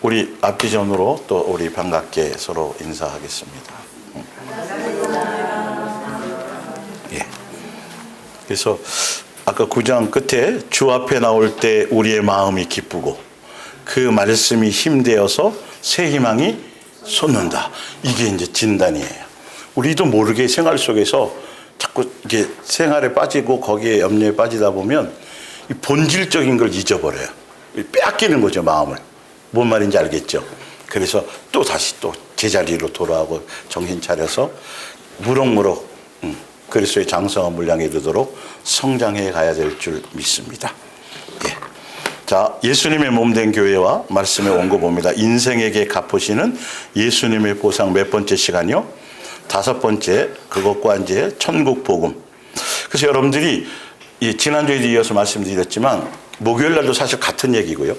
우리 앞비전으로 또 우리 반갑게 서로 인사하겠습니다. 예. 그래서 아까 9장 끝에 주 앞에 나올 때 우리의 마음이 기쁘고 그 말씀이 힘되어서 새 희망이 솟는다. 이게 이제 진단이에요. 우리도 모르게 생활 속에서 자꾸 이게 생활에 빠지고 거기에 염려에 빠지다 보면 이 본질적인 걸 잊어버려요. 빼앗기는 거죠, 마음을. 뭔 말인지 알겠죠? 그래서 또 다시 또 제자리로 돌아오고 정신 차려서 무럭무럭 그리스도의 장성한 분량에 이르도록 성장해 가야 될 줄 믿습니다. 예. 자, 예수님의 몸된 교회와 말씀의 원고 봅니다. 인생에게 갚으시는 예수님의 보상 몇 번째 시간이요? 5번째, 그것과 이제 천국 복음. 그래서 여러분들이 지난주에도 이어서 말씀드렸지만 목요일 날도 사실 같은 얘기고요.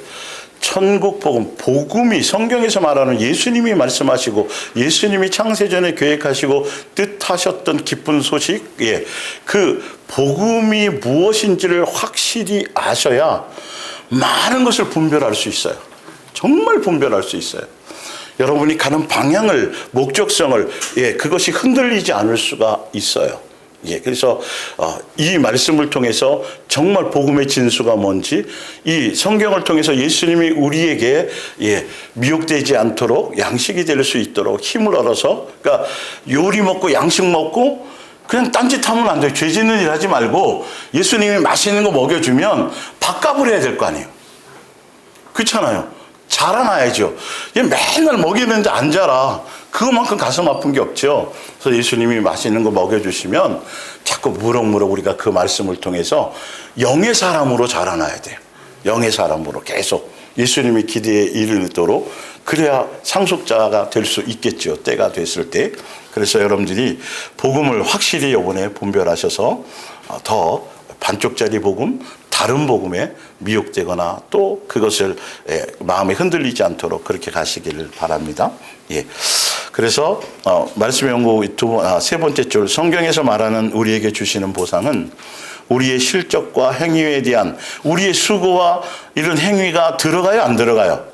천국 복음, 복음이 성경에서 말하는 예수님이 말씀하시고 예수님이 창세전에 계획하시고 뜻하셨던 기쁜 소식, 예, 그 복음이 무엇인지를 확실히 아셔야 많은 것을 분별할 수 있어요. 정말 분별할 수 있어요. 여러분이 가는 방향을, 목적성을, 예, 그것이 흔들리지 않을 수가 있어요. 예, 그래서 이 말씀을 통해서 정말 복음의 진수가 뭔지, 이 성경을 통해서 예수님이 우리에게 미혹되지 않도록 양식이 될 수 있도록 힘을 얻어서, 그러니까 요리 먹고 양식 먹고 그냥 딴짓하면 안 돼요. 죄 짓는 일 하지 말고 예수님이 맛있는 거 먹여주면 밥값을 해야 될 거 아니에요. 그렇잖아요. 자라나야죠. 얘 맨날 먹이는데 안 자라. 그것만큼 가슴 아픈 게 없죠. 그래서 예수님이 맛있는 거 먹여주시면 자꾸 무럭무럭 우리가 그 말씀을 통해서 영의 사람으로 자라나야 돼요. 영의 사람으로 계속 예수님이 기대에 이르도록, 그래야 상속자가 될 수 있겠죠. 때가 됐을 때. 그래서 여러분들이 복음을 확실히 이번에 분별하셔서 더 반쪽짜리 복음, 다른 복음에 미혹되거나 또 그것을 마음에 흔들리지 않도록 그렇게 가시기를 바랍니다. 예. 그래서 말씀의 연구 세 번째 줄, 성경에서 말하는 우리에게 주시는 보상은 우리의 실적과 행위에 대한 우리의 수고와 이런 행위가 들어가요, 안 들어가요?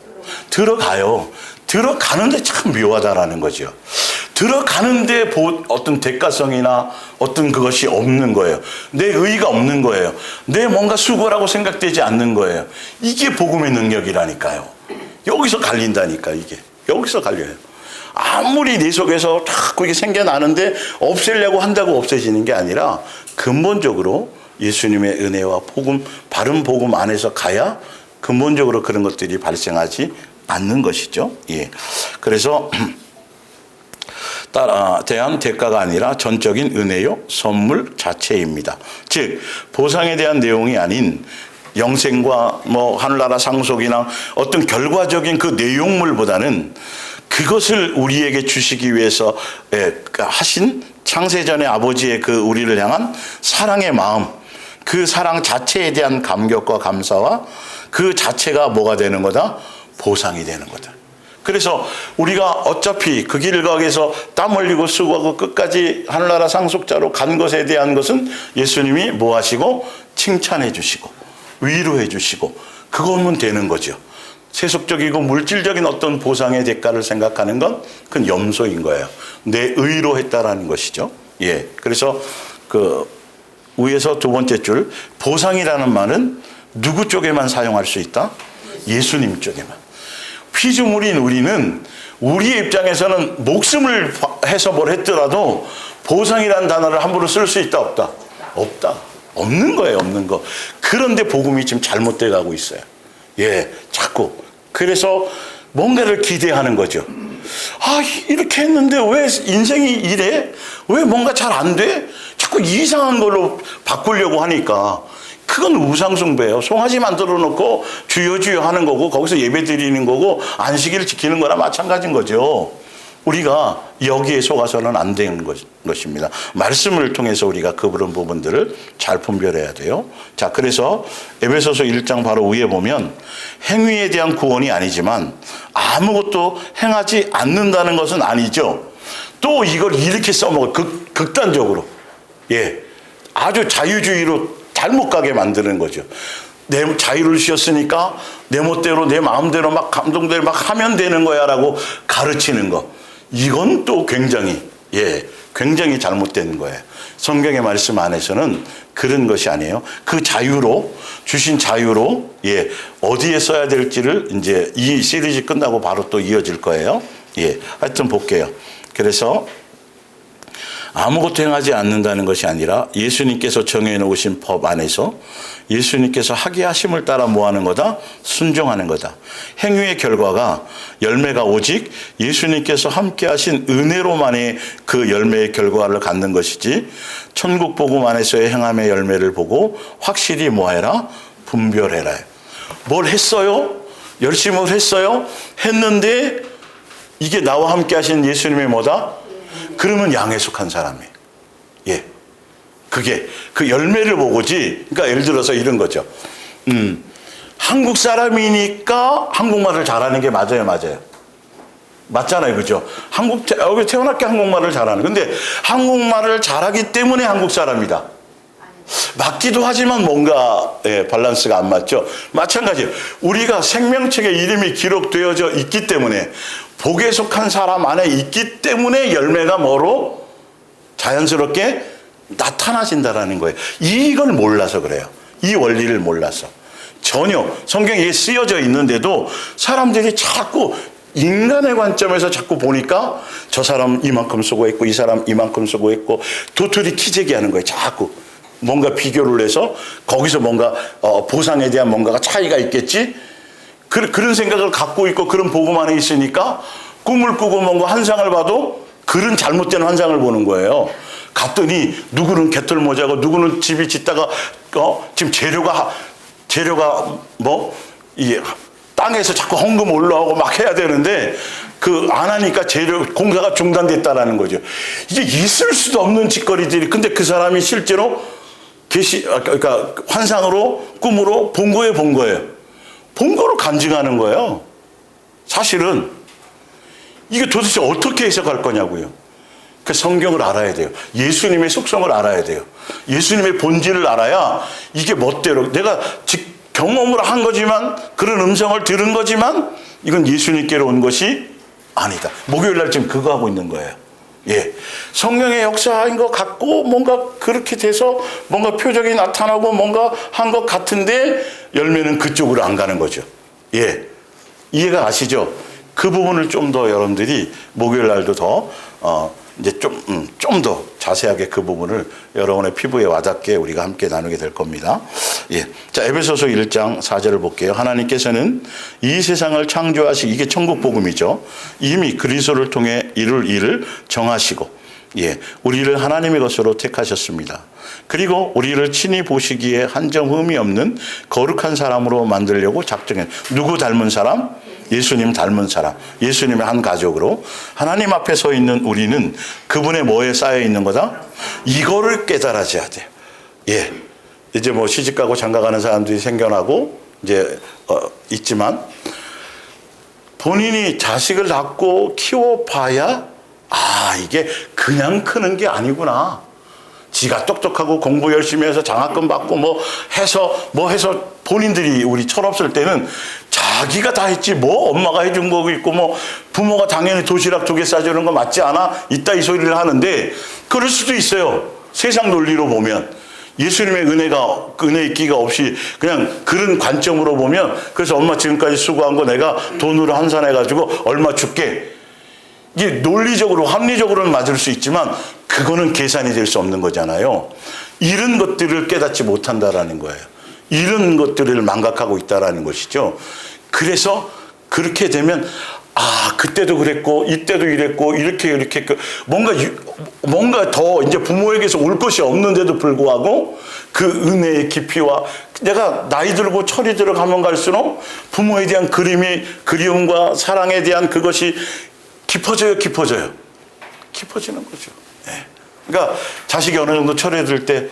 들어가요. 들어가는데 참 묘하다라는 거죠. 들어가는데 어떤 대가성이나 어떤 그것이 없는 거예요. 내 의의가 없는 거예요. 내 뭔가 수고라고 생각되지 않는 거예요. 이게 복음의 능력이라니까요. 여기서 갈린다니까, 이게. 여기서 갈려요. 아무리 내 속에서 자꾸 이게 생겨나는데 없애려고 한다고 없어지는 게 아니라 근본적으로 예수님의 은혜와 복음, 바른 복음 안에서 가야 근본적으로 그런 것들이 발생하지 않는 것이죠. 예. 그래서 대한 대가가 아니라 전적인 은혜요, 선물 자체입니다. 즉, 보상에 대한 내용이 아닌 영생과 하늘나라 상속이나 어떤 결과적인 그 내용물보다는 그것을 우리에게 주시기 위해서 하신 창세전의 아버지의 그 우리를 향한 사랑의 마음, 그 사랑 자체에 대한 감격과 감사와 그 자체가 뭐가 되는 거다? 보상이 되는 거다. 그래서 우리가 어차피 그 길 가기에서 땀 흘리고 수고하고 끝까지 하늘나라 상속자로 간 것에 대한 것은 예수님이 뭐 하시고 칭찬해 주시고 위로해 주시고 그거면 되는 거죠. 세속적이고 물질적인 어떤 보상의 대가를 생각하는 건 그건 염소인 거예요. 내 의로 했다라는 것이죠. 예. 그래서 그 위에서 두 번째 줄, 보상이라는 말은 누구 쪽에만 사용할 수 있다? 예수님 쪽에만. 피조물인 우리는 우리의 입장에서는 목숨을 해서 뭘 했더라도 보상이라는 단어를 함부로 쓸 수 있다, 없다? 없다. 없는 거예요, 없는 거. 그런데 복음이 지금 잘못돼 가고 있어요. 예, 자꾸. 그래서 뭔가를 기대하는 거죠. 이렇게 했는데 왜 인생이 이래? 왜 뭔가 잘 안 돼? 자꾸 이상한 걸로 바꾸려고 하니까 그건 우상숭배예요. 송아지 만들어 놓고 주여 주여 하는 거고 거기서 예배 드리는 거고 안식일을 지키는 거나 마찬가지인 거죠. 우리가 여기에 속아서는 안 되는 것입니다. 말씀을 통해서 우리가 그런 부분들을 잘 분별해야 돼요. 자, 그래서 에베소서 1장 바로 위에 보면 행위에 대한 구원이 아니지만 아무것도 행하지 않는다는 것은 아니죠. 또 이걸 이렇게 써먹어요. 극단적으로. 예. 아주 자유주의로 잘못 가게 만드는 거죠. 내 자유를 주셨으니까 내 멋대로 내 마음대로 막 감동대로 막 하면 되는 거야라고 가르치는 거. 이건 또 굉장히 굉장히 잘못된 거예요. 성경의 말씀 안에서는 그런 것이 아니에요. 그 자유로 주신 자유로 어디에 써야 될지를 이제 이 시리즈 끝나고 바로 또 이어질 거예요. 하여튼 볼게요. 그래서 아무것도 행하지 않는다는 것이 아니라 예수님께서 정해 놓으신 법 안에서 예수님께서 하게 하심을 따라 뭐하는 거다? 순종하는 거다. 행위의 결과가 열매가 오직 예수님께서 함께 하신 은혜로만의 그 열매의 결과를 갖는 것이지 천국 복음 안에서의 행함의 열매를 보고 확실히 뭐해라? 분별해라. 뭘 했어요? 열심히 했어요? 했는데 이게 나와 함께 하신 예수님의 뭐다? 그러면 양에 속한 사람이에요. 그게 그 열매를 보고지. 그러니까 예를 들어서 이런 거죠. 한국 사람이니까 한국말을 잘하는 게 맞아요. 맞잖아요, 그죠? 여기 태어났게 한국말을 잘하는. 근데 한국말을 잘하기 때문에 한국 사람이다. 맞기도 하지만 뭔가 밸런스가 안 맞죠. 마찬가지예요. 우리가 생명책에 이름이 기록되어져 있기 때문에 복에 속한 사람 안에 있기 때문에 열매가 뭐로 자연스럽게 나타나진다라는 거예요. 이걸 몰라서 그래요. 이 원리를 몰라서. 전혀 성경에 쓰여져 있는데도 사람들이 자꾸 인간의 관점에서 자꾸 보니까 저 사람 이만큼 수고했고 이 사람 이만큼 수고했고 도토리 키재기 하는 거예요. 자꾸 뭔가 비교를 해서 거기서 뭔가 보상에 대한 뭔가가 차이가 있겠지. 그런 생각을 갖고 있고 그런 복음 안에 있으니까 꿈을 꾸고 뭔가 환상을 봐도 그런 잘못된 환상을 보는 거예요. 갔더니 누구는 개털 모자고 누구는 집이 짓다가 지금 재료가 뭐 이게 땅에서 자꾸 헌금 올라오고 막 해야 되는데 그 안 하니까 재료 공사가 중단됐다라는 거죠. 이게 있을 수도 없는 짓거리들이. 근데 그 사람이 실제로 그러니까 환상으로 꿈으로 본 거예요. 본 거로 간증하는 거예요. 사실은 이게 도대체 어떻게 해석할 거냐고요. 그 성경을 알아야 돼요. 예수님의 속성을 알아야 돼요. 예수님의 본질을 알아야 이게 멋대로 내가 경험으로 한 거지만 그런 음성을 들은 거지만 이건 예수님께로 온 것이 아니다. 목요일 날 지금 그거 하고 있는 거예요. 성령의 역사인 것 같고 뭔가 그렇게 돼서 뭔가 표적이 나타나고 뭔가 한 것 같은데 열매는 그쪽으로 안 가는 거죠. 이해가 가시죠? 그 부분을 좀 더 여러분들이 목요일 날도 더 이제 좀 더 자세하게 그 부분을 여러분의 피부에 와닿게 우리가 함께 나누게 될 겁니다. 자, 에베소서 1장 4절을 볼게요. 하나님께서는 이 세상을 이게 천국 복음이죠. 이미 그리스도를 통해 이룰 일을 정하시고, 우리를 하나님의 것으로 택하셨습니다. 그리고 우리를 친히 보시기에 한점 흠이 없는 거룩한 사람으로 만들려고 작정해. 누구 닮은 사람? 예수님 닮은 사람. 예수님의 한 가족으로 하나님 앞에 서 있는 우리는 그분의 뭐에 쌓여 있는 거다? 이거를 깨달아져야 돼요. 이제 뭐 시집가고 장가가는 사람들이 생겨나고 이제 있지만 본인이 자식을 낳고 키워봐야 이게 그냥 크는 게 아니구나. 지가 똑똑하고 공부 열심히 해서 장학금 받고 뭐 해서 본인들이 우리 철없을 때는 자기가 다 했지 뭐 엄마가 해준 거 있고 뭐 부모가 당연히 도시락 2개 싸주는 거 맞지 않아? 이따 이 소리를 하는데 그럴 수도 있어요. 세상 논리로 보면. 예수님의 은혜 있기가 없이 그냥 그런 관점으로 보면 그래서 엄마 지금까지 수고한 거 내가 돈으로 환산해가지고 얼마 줄게. 이게 논리적으로 합리적으로는 맞을 수 있지만 그거는 계산이 될 수 없는 거잖아요. 이런 것들을 깨닫지 못한다라는 거예요. 이런 것들을 망각하고 있다라는 것이죠. 그래서 그렇게 되면 그때도 그랬고 이때도 이랬고 이렇게 뭔가 더 이제 부모에게서 올 것이 없는데도 불구하고 그 은혜의 깊이와 내가 나이 들고 철이 들어가면 갈수록 부모에 대한 그리움과 사랑에 대한 그것이 깊어지는 거죠. 그러니까 자식이 어느 정도 철이 들 때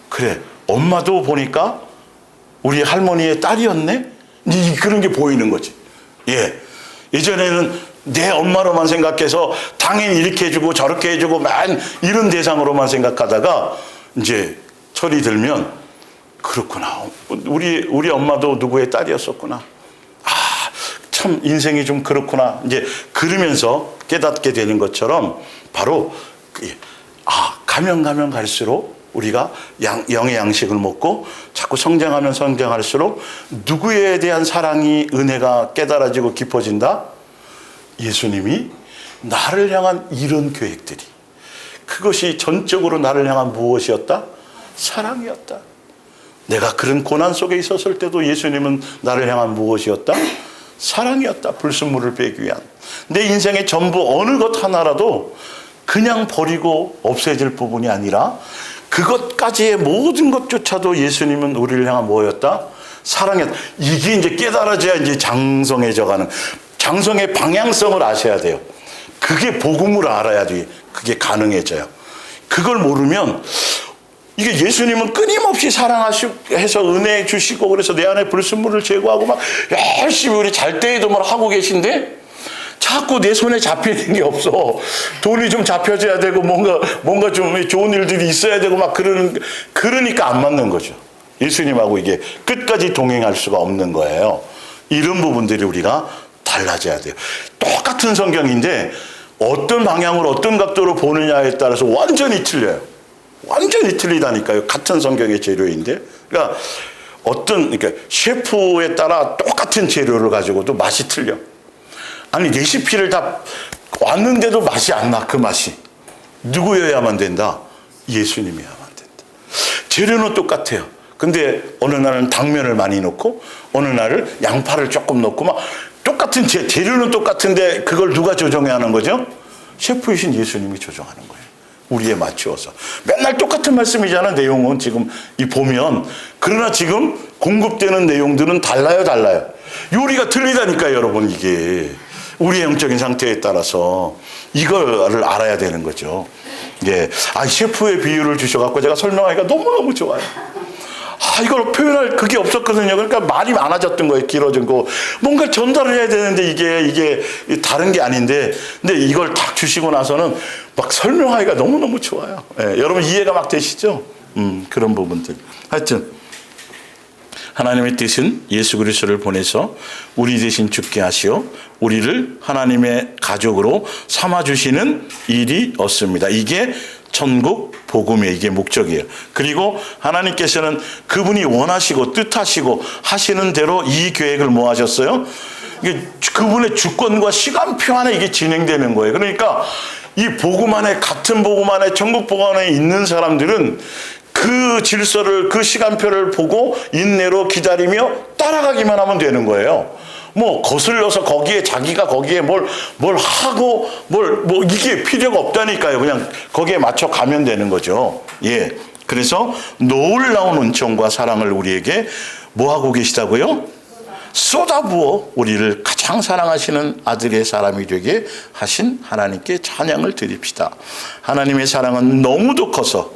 그래 엄마도 보니까 우리 할머니의 딸이었네? 그런 게 보이는 거지. 예전에는 내 엄마로만 생각해서 당연히 이렇게 해주고 저렇게 해주고 이런 대상으로만 생각하다가 이제 철이 들면 그렇구나. 우리 엄마도 누구의 딸이었었구나. 아, 참 인생이 좀 그렇구나. 이제 그러면서 깨닫게 되는 것처럼 바로 가면 갈수록 우리가 영의 양식을 먹고 자꾸 성장하면 성장할수록 누구에 대한 사랑이 은혜가 깨달아지고 깊어진다? 예수님이 나를 향한 이런 계획들이, 그것이 전적으로 나를 향한 무엇이었다? 사랑이었다. 내가 그런 고난 속에 있었을 때도 예수님은 나를 향한 무엇이었다? 사랑이었다. 불순물을 빼기 위한. 내 인생의 전부 어느 것 하나라도 그냥 버리고 없애질 부분이 아니라 그것까지의 모든 것조차도 예수님은 우리를 향한 뭐였다? 사랑이었다. 이게 이제 깨달아져야 이제 장성해져가는, 장성의 방향성을 아셔야 돼요. 그게 복음을 알아야지 그게 가능해져요. 그걸 모르면 이게 예수님은 끊임없이 사랑하셔서 은혜 주시고 그래서 내 안에 불순물을 제거하고 막 열심히 우리 잘 때에도 뭘 하고 계신데 자꾸 내 손에 잡히는 게 없어. 돈이 좀 잡혀져야 되고 뭔가 좀 좋은 일들이 있어야 되고 막 그러니까 안 맞는 거죠. 예수님하고 이게 끝까지 동행할 수가 없는 거예요. 이런 부분들이 우리가 달라져야 돼요. 똑같은 성경인데 어떤 방향으로 어떤 각도로 보느냐에 따라서 완전히 틀려요. 완전히 틀리다니까요. 같은 성경의 재료인데. 그러니까 그러니까 셰프에 따라 똑같은 재료를 가지고도 맛이 틀려. 아니 레시피를 다 왔는데도 맛이 안 나. 그 맛이 누구여야만 된다? 예수님이어야만 된다. 재료는 똑같아요. 근데 어느 날은 당면을 많이 넣고 어느 날은 양파를 조금 넣고 막 똑같은 재료는 똑같은데 그걸 누가 조정해야 하는 거죠? 셰프이신 예수님이 조정하는 거예요. 우리에 맞추어서. 맨날 똑같은 말씀이잖아. 내용은 지금 보면. 그러나 지금 공급되는 내용들은 달라요. 요리가 틀리다니까요, 여러분. 이게 우리의 영적인 상태에 따라서 이걸 알아야 되는 거죠. 예, 셰프의 비유를 주셔갖고 제가 설명하기가 너무너무 좋아요. 이걸 표현할 그게 없었거든요. 그러니까 말이 많아졌던 거예요. 길어진 거. 뭔가 전달을 해야 되는데 이게 다른 게 아닌데, 근데 이걸 딱 주시고 나서는 막 설명하기가 너무너무 좋아요. 예, 여러분 이해가 막 되시죠? 그런 부분들. 하여튼 하나님의 뜻은 예수 그리스도를 보내서 우리 대신 죽게 하시어 우리를 하나님의 가족으로 삼아주시는 일이었습니다. 이게 천국 복음의 이게 목적이에요. 그리고 하나님께서는 그분이 원하시고 뜻하시고 하시는 대로 이 계획을 뭐 하셨어요? 이게 그분의 주권과 시간표 안에 이게 진행되는 거예요. 그러니까 이 복음 안에, 같은 복음 안에, 천국 복음 안에 있는 사람들은 그 질서를, 그 시간표를 보고 인내로 기다리며 따라가기만 하면 되는 거예요. 뭐 거슬려서 자기가 거기에 뭘 하고 이게 필요가 없다니까요. 그냥 거기에 맞춰 가면 되는 거죠. 예. 그래서 놀라운 은총과 사랑을 우리에게 뭐 하고 계시다고요? 쏟아부어 우리를 가장 사랑하시는 아들의 사람이 되게 하신 하나님께 찬양을 드립시다. 하나님의 사랑은 너무도 커서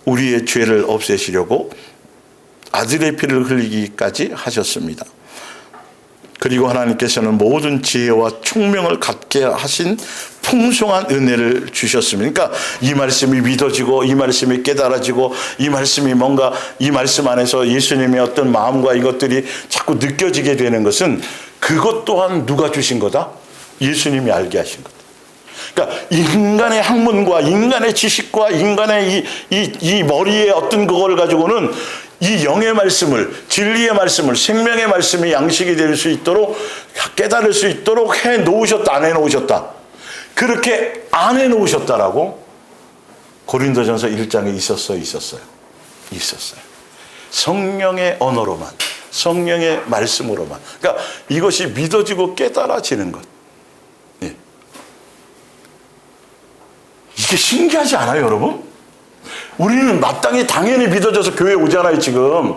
우리의 죄를 없애시려고 아들의 피를 흘리기까지 하셨습니다. 그리고 하나님께서는 모든 지혜와 총명을 갖게 하신 풍성한 은혜를 주셨습니다. 그러니까 이 말씀이 믿어지고 이 말씀이 깨달아지고 이 말씀이 뭔가 이 말씀 안에서 예수님의 어떤 마음과 이것들이 자꾸 느껴지게 되는 것은 그것 또한 누가 주신 거다? 예수님이 알게 하신 거다. 그러니까 인간의 학문과 인간의 지식과 인간의 이 머리의 어떤 그걸 가지고는 이 영의 말씀을, 진리의 말씀을, 생명의 말씀이 양식이 될 수 있도록, 깨달을 수 있도록 해 놓으셨다, 안 해 놓으셨다. 그렇게 안 해 놓으셨다라고 고린도전서 1장에 있었어요. 성령의 언어로만, 성령의 말씀으로만. 그러니까 이것이 믿어지고 깨달아지는 것. 예. 이게 신기하지 않아요, 여러분? 우리는 마땅히 당연히 믿어져서 교회에 오잖아요, 지금.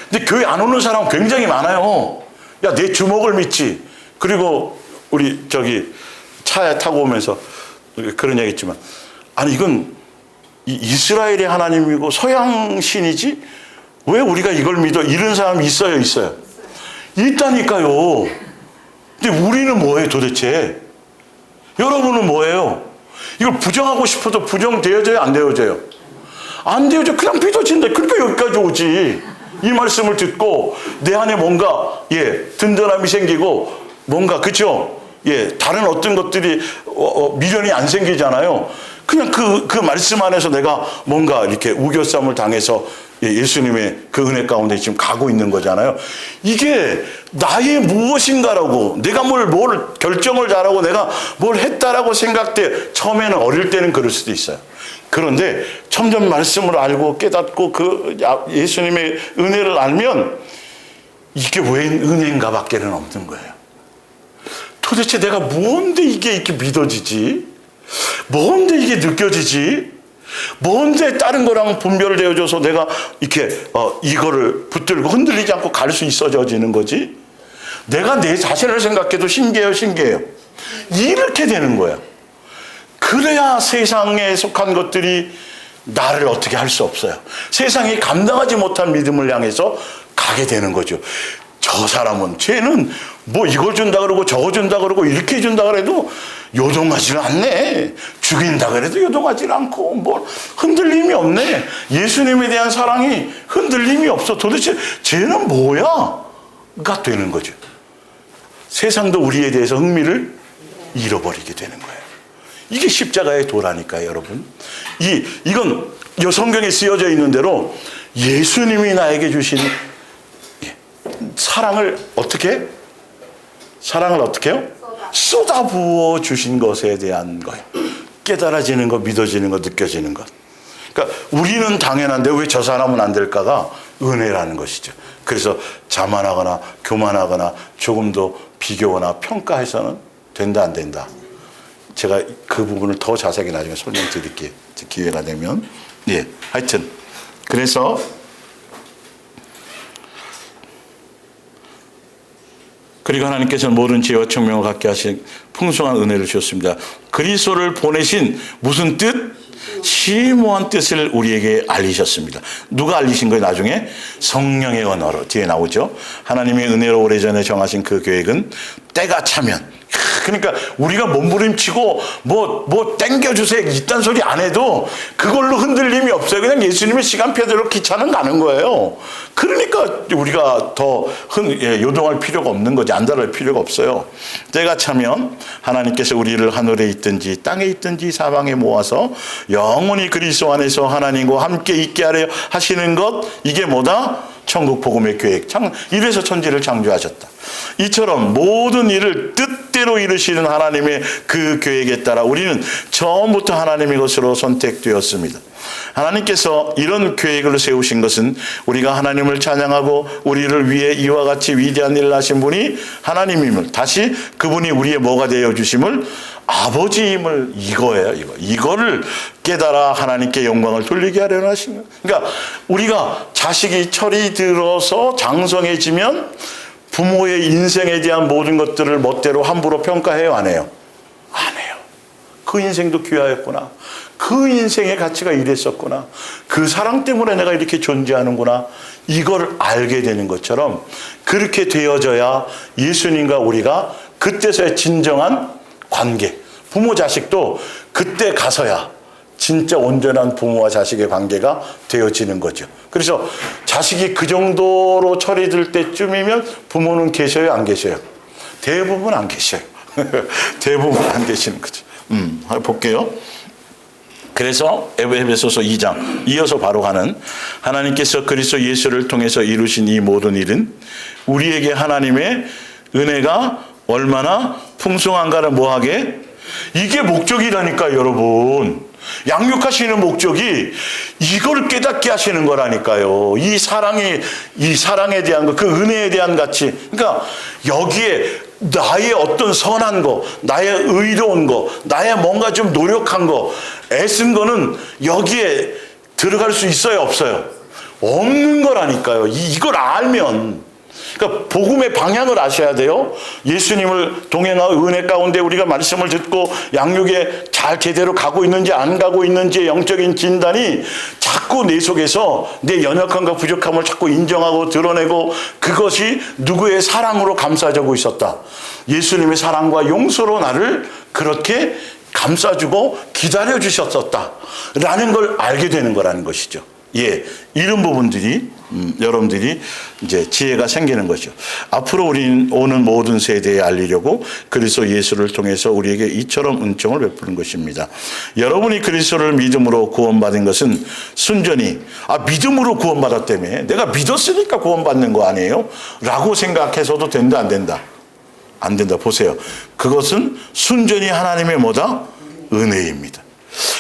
근데 교회 안 오는 사람 굉장히 많아요. 야, 내 주먹을 믿지. 그리고 우리 차에 타고 오면서 그런 얘기 했지만, 아니, 이건 이스라엘의 하나님이고 서양 신이지? 왜 우리가 이걸 믿어? 이런 사람이 있어요? 있다니까요. 근데 우리는 뭐예요, 도대체? 여러분은 뭐예요? 이걸 부정하고 싶어도 부정되어져요, 안 되어져요? 안 되어져. 그냥 믿어진다. 그러니까 여기까지 오지. 이 말씀을 듣고 내 안에 뭔가 든든함이 생기고 뭔가 그렇죠? 다른 어떤 것들이 미련이 안 생기잖아요. 그냥 그 말씀 안에서 내가 뭔가 이렇게 우겨쌈을 당해서 예수님의 그 은혜 가운데 지금 가고 있는 거잖아요. 이게 나의 무엇인가라고 내가 뭘 결정을 잘하고 내가 뭘 했다라고 생각돼. 처음에는 어릴 때는 그럴 수도 있어요. 그런데 점점 말씀을 알고 깨닫고 그 예수님의 은혜를 알면 이게 왜 은혜인가 밖에는 없는 거예요. 도대체 내가 뭔데 이게 이렇게 믿어지지? 뭔데 이게 느껴지지? 뭔데 다른 거랑 분별되어져서 내가 이렇게 이거를 붙들고 흔들리지 않고 갈 수 있어지는 거지? 내가 내 자신을 생각해도 신기해요. 이렇게 되는 거야. 그래야 세상에 속한 것들이 나를 어떻게 할 수 없어요. 세상이 감당하지 못한 믿음을 향해서 가게 되는 거죠. 저 사람은 쟤는 뭐 이걸 준다 그러고 저거 준다 그러고 이렇게 준다 그래도 요동하지는 않네. 죽인다 그래도 요동하지 않고 뭐 흔들림이 없네. 예수님에 대한 사랑이 흔들림이 없어. 도대체 쟤는 뭐야?가 되는 거죠. 세상도 우리에 대해서 흥미를 잃어버리게 되는 거예요. 이게 십자가의 도라니까요, 여러분. 이건 성경에 쓰여져 있는 대로 예수님이 나에게 주신 사랑을 어떻게 해요? 쏟아부어 주신 것에 대한 거예요. 깨달아지는 것, 믿어지는 것, 느껴지는 것. 그러니까 우리는 당연한데 왜 저 사람은 안 될까가 은혜라는 것이죠. 그래서 자만하거나 교만하거나 조금 더 비교나 평가해서는 된다 안 된다. 제가 그 부분을 더 자세하게 나중에 설명드릴게요. 기회가 되면. 하여튼 그래서 그리고 하나님께서는 모든 지혜와 총명을 갖게 하신 풍성한 은혜를 주셨습니다. 그리스도를 보내신 무슨 뜻? 심오한 뜻을 우리에게 알리셨습니다. 누가 알리신 거예요? 나중에 성령의 언어로 뒤에 나오죠. 하나님의 은혜로 오래전에 정하신 그 계획은 때가 차면, 그러니까 우리가 몸부림치고 뭐 땡겨주세요 이딴 소리 안 해도 그걸로 흔들림이 없어요. 그냥 예수님의 시간표대로 기차는 가는 거예요. 그러니까 우리가 더 요동할 필요가 없는 거지. 안달할 필요가 없어요. 때가 차면 하나님께서 우리를 하늘에 있든지 땅에 있든지 사방에 모아서 영원히 그리스도 안에서 하나님과 함께 있게 하려 하시는 것, 이게 뭐다? 천국 복음의 계획. 이래서 천지를 창조하셨다. 이처럼 모든 일을 뜻대로 이루시는 하나님의 그 계획에 따라 우리는 처음부터 하나님의 것으로 선택되었습니다. 하나님께서 이런 계획을 세우신 것은 우리가 하나님을 찬양하고 우리를 위해 이와 같이 위대한 일을 하신 분이 하나님임을, 다시 그분이 우리의 뭐가 되어 주심을, 아버지임을, 이거예요. 이거를 깨달아 하나님께 영광을 돌리게 하려는 하신 거예요. 그러니까 우리가 자식이 철이 들어서 장성해지면 부모의 인생에 대한 모든 것들을 멋대로 함부로 평가해요, 안 해요? 안 해요. 그 인생도 귀하였구나. 그 인생의 가치가 이랬었구나. 그 사랑 때문에 내가 이렇게 존재하는구나. 이걸 알게 되는 것처럼 그렇게 되어져야 예수님과 우리가 그때서야 진정한 관계. 부모 자식도 그때 가서야 진짜 온전한 부모와 자식의 관계가 되어지는 거죠. 그래서 자식이 그 정도로 철이 들 때쯤이면 부모는 계셔요, 안 계셔요? 대부분 안 계셔요. 대부분 안 계시는 거죠. 볼게요. 그래서 에베소서 2장 이어서 바로 가는, 하나님께서 그리스도 예수를 통해서 이루신 이 모든 일은 우리에게 하나님의 은혜가 얼마나 풍성한가를 뭐하게? 이게 목적이라니까요, 여러분. 양육하시는 목적이 이걸 깨닫게 하시는 거라니까요. 이 사랑에 대한 거, 그 은혜에 대한 가치. 그러니까 여기에 나의 어떤 선한 거, 나의 의로운 거, 나의 뭔가 좀 노력한 거, 애쓴 거는 여기에 들어갈 수 있어요, 없어요? 없는 거라니까요. 이걸 알면. 그러니까 복음의 방향을 아셔야 돼요. 예수님을 동행하고 은혜 가운데 우리가 말씀을 듣고 양육에 잘 제대로 가고 있는지 안 가고 있는지의 영적인 진단이 자꾸 내 속에서 내 연약함과 부족함을 자꾸 인정하고 드러내고, 그것이 누구의 사랑으로 감싸지고 있었다. 예수님의 사랑과 용서로 나를 그렇게 감싸주고 기다려주셨었다라는 걸 알게 되는 거라는 것이죠. 예, 이런 부분들이 여러분들이 이제 지혜가 생기는 거죠. 앞으로 우리는 오는 모든 세대에 알리려고 그리스도 예수를 통해서 우리에게 이처럼 은총을 베푸는 것입니다. 여러분이 그리스도를 믿음으로 구원받은 것은 순전히 믿음으로 구원받았다며 내가 믿었으니까 구원받는 거 아니에요? 라고 생각해서도 된다 안 된다? 안 된다. 보세요. 그것은 순전히 하나님의 뭐다? 은혜입니다.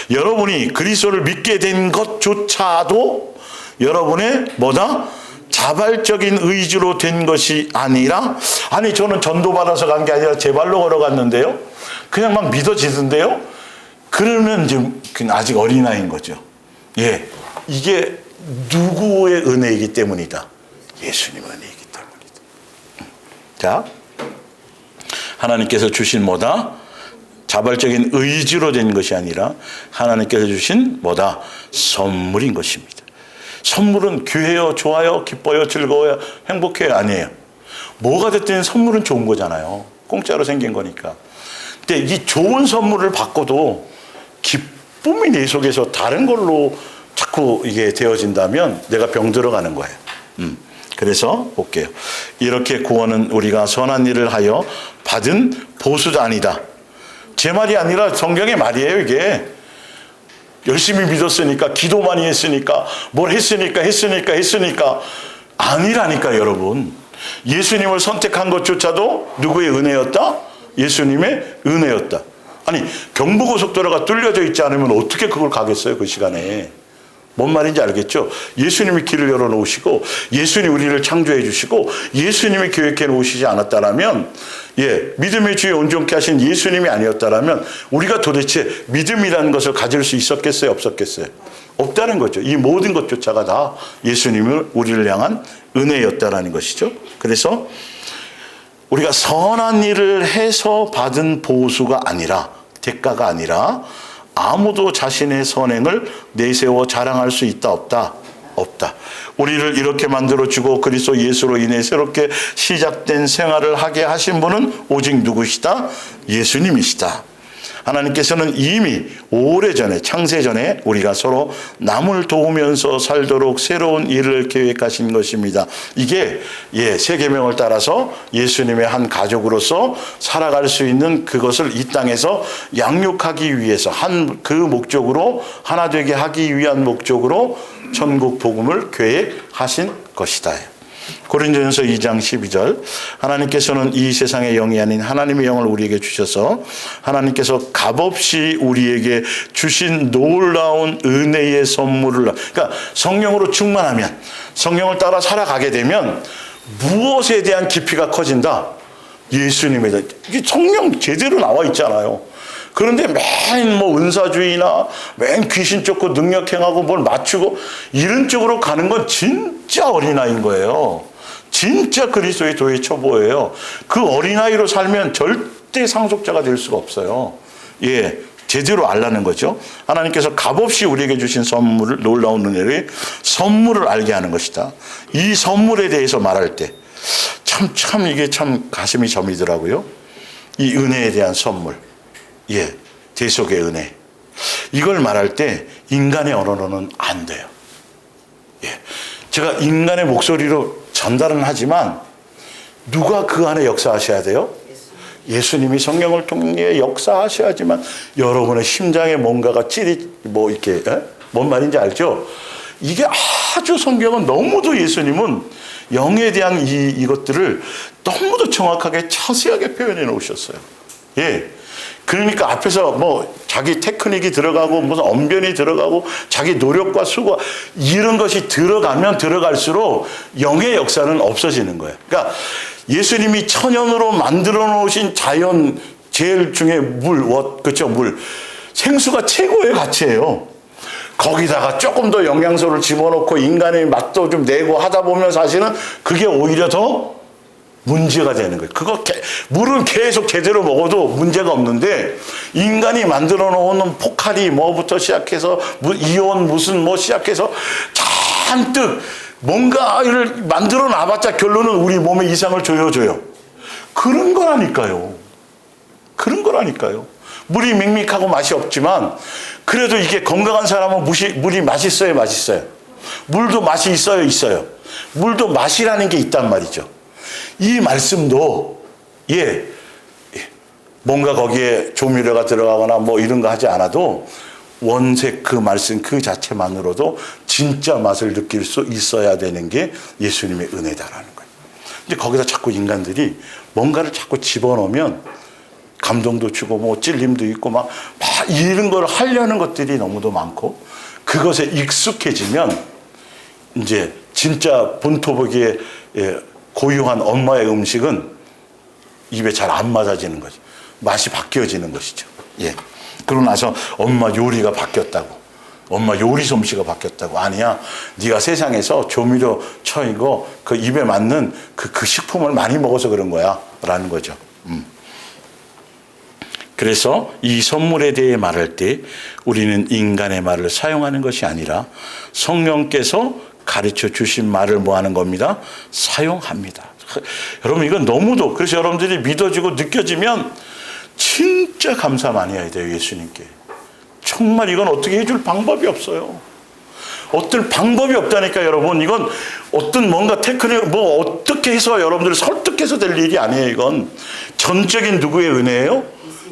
여러분이 그리스도를 믿게 된 것조차도 여러분의 뭐다? 자발적인 의지로 된 것이 아니라, 아니 저는 전도받아서 간 게 아니라 제 발로 걸어갔는데요, 그냥 막 믿어지던데요, 그러면 이제 아직 어린아이인 거죠. 예, 이게 누구의 은혜이기 때문이다? 예수님의 은혜이기 때문이다. 자, 하나님께서 주신 뭐다? 자발적인 의지로 된 것이 아니라 하나님께서 주신 뭐다? 선물인 것입니다. 선물은 귀해요, 좋아요, 기뻐요, 즐거워요, 행복해요? 아니에요. 뭐가 됐든 선물은 좋은 거잖아요. 공짜로 생긴 거니까. 근데 이 좋은 선물을 받고도 기쁨이 내 속에서 다른 걸로 자꾸 이게 되어진다면 내가 병 들어가는 거예요. 그래서 볼게요. 이렇게 구원은 우리가 선한 일을 하여 받은 보수도 아니다. 제 말이 아니라 성경의 말이에요. 이게 열심히 믿었으니까, 기도 많이 했으니까, 뭘 했으니까 아니라니까. 여러분, 예수님을 선택한 것조차도 누구의 은혜였다? 예수님의 은혜였다. 아니, 경부고속도로가 뚫려져 있지 않으면 어떻게 그걸 가겠어요? 그 시간에. 뭔 말인지 알겠죠? 예수님이 길을 열어놓으시고 예수님이 우리를 창조해 주시고 예수님이 계획해 놓으시지 않았다라면, 예, 믿음의 주에 온전케 하신 예수님이 아니었다라면 우리가 도대체 믿음이라는 것을 가질 수 있었겠어요? 없었겠어요? 없다는 거죠. 이 모든 것조차가 다 예수님을 우리를 향한 은혜였다라는 것이죠. 그래서 우리가 선한 일을 해서 받은 보수가 아니라, 대가가 아니라 아무도 자신의 선행을 내세워 자랑할 수 있다 없다? 없다. 우리를 이렇게 만들어주고 그리스도 예수로 인해 새롭게 시작된 생활을 하게 하신 분은 오직 누구시다? 예수님이시다. 하나님께서는 이미 오래전에, 창세전에 우리가 서로 남을 도우면서 살도록 새로운 일을 계획하신 것입니다. 이게 새 계명을 따라서 예수님의 한 가족으로서 살아갈 수 있는 그것을 이 땅에서 양육하기 위해서 그 목적으로, 하나 되게 하기 위한 목적으로 천국 복음을 계획하신 것이다. 고린도전서 2장 12절, 하나님께서는 이 세상의 영이 아닌 하나님의 영을 우리에게 주셔서 하나님께서 값없이 우리에게 주신 놀라운 은혜의 선물을, 그러니까 성령으로 충만하면, 성령을 따라 살아가게 되면 무엇에 대한 깊이가 커진다? 예수님에 대한, 이게 성령 제대로 나와 있잖아요. 그런데 맨 은사주의나 맨 귀신 쫓고 능력 행하고 뭘 맞추고 이런 쪽으로 가는 건 진짜 어린아이인 거예요. 진짜 그리스도의 도의 초보예요. 그 어린아이로 살면 절대 상속자가 될 수가 없어요. 예, 제대로 알라는 거죠. 하나님께서 값없이 우리에게 주신 선물을, 놀라운 은혜의 선물을 알게 하는 것이다. 이 선물에 대해서 말할 때 참 이게 참 가슴이 저미더라고요. 이 은혜에 대한 선물. 예, 대속의 은혜. 이걸 말할 때 인간의 언어로는 안 돼요. 예, 제가 인간의 목소리로 전달은 하지만 누가 그 안에 역사하셔야 돼요? 예수님이 성령을 통해 역사하셔야지만 여러분의 심장에 뭔가가 이렇게, 뭔 말인지 알죠? 이게 아주 성경은 너무도, 예수님은 영에 대한 이것들을 너무도 정확하게 자세하게 표현해 놓으셨어요. 예. 그러니까 앞에서 자기 테크닉이 들어가고 무슨 언변이 들어가고 자기 노력과 수고 이런 것이 들어가면 들어갈수록 영의 역사는 없어지는 거예요. 그러니까 예수님이 천연으로 만들어 놓으신 자연 제일 중에 그렇죠? 물. 생수가 최고의 가치예요. 거기다가 조금 더 영양소를 집어넣고 인간의 맛도 좀 내고 하다 보면 사실은 그게 오히려 더 문제가 되는 거예요. 물은 계속 제대로 먹어도 문제가 없는데 인간이 만들어 놓은 포카리 뭐부터 시작해서 이온 시작해서 잔뜩 뭔가를 만들어 놔봤자 결론은 우리 몸에 이상을 줘요. 그런 거라니까요. 물이 밍밍하고 맛이 없지만 그래도 이게 건강한 사람은 물이 맛있어요, 맛있어요. 물도 맛이 있어요, 있어요. 물도 맛이라는 게 있단 말이죠. 이 말씀도 뭔가 거기에 조미료가 들어가거나 뭐 이런 거 하지 않아도 원색 그 말씀 그 자체만으로도 진짜 맛을 느낄 수 있어야 되는 게 예수님의 은혜다라는 거예요. 근데 거기다 자꾸 인간들이 뭔가를 자꾸 집어넣으면 감동도 주고 뭐 찔림도 있고 막 이런 걸 하려는 것들이 너무도 많고 그것에 익숙해지면 이제 진짜 본토복이의 고유한 엄마의 음식은 입에 잘 안 맞아지는 거죠. 맛이 바뀌어지는 것이죠. 그러고 나서 엄마 요리가 바뀌었다고. 엄마 요리 솜씨가 바뀌었다고. 아니야. 네가 세상에서 조미료 쳐이고 그 입에 맞는 그 식품을 많이 먹어서 그런 거야. 라는 거죠. 그래서 이 선물에 대해 말할 때 우리는 인간의 말을 사용하는 것이 아니라 성령께서 가르쳐 주신 말을 뭐 하는 겁니다? 사용합니다. 여러분 이건 너무도 그래서 여러분들이 믿어지고 느껴지면 진짜 감사 많이 해야 돼요. 예수님께. 정말 이건 어떻게 해줄 방법이 없어요. 어떤 방법이 없다니까 여러분. 이건 어떤 뭔가 테크닉 뭐 어떻게 해서 여러분들을 설득해서 될 일이 아니에요. 이건 전적인 누구의 은혜예요?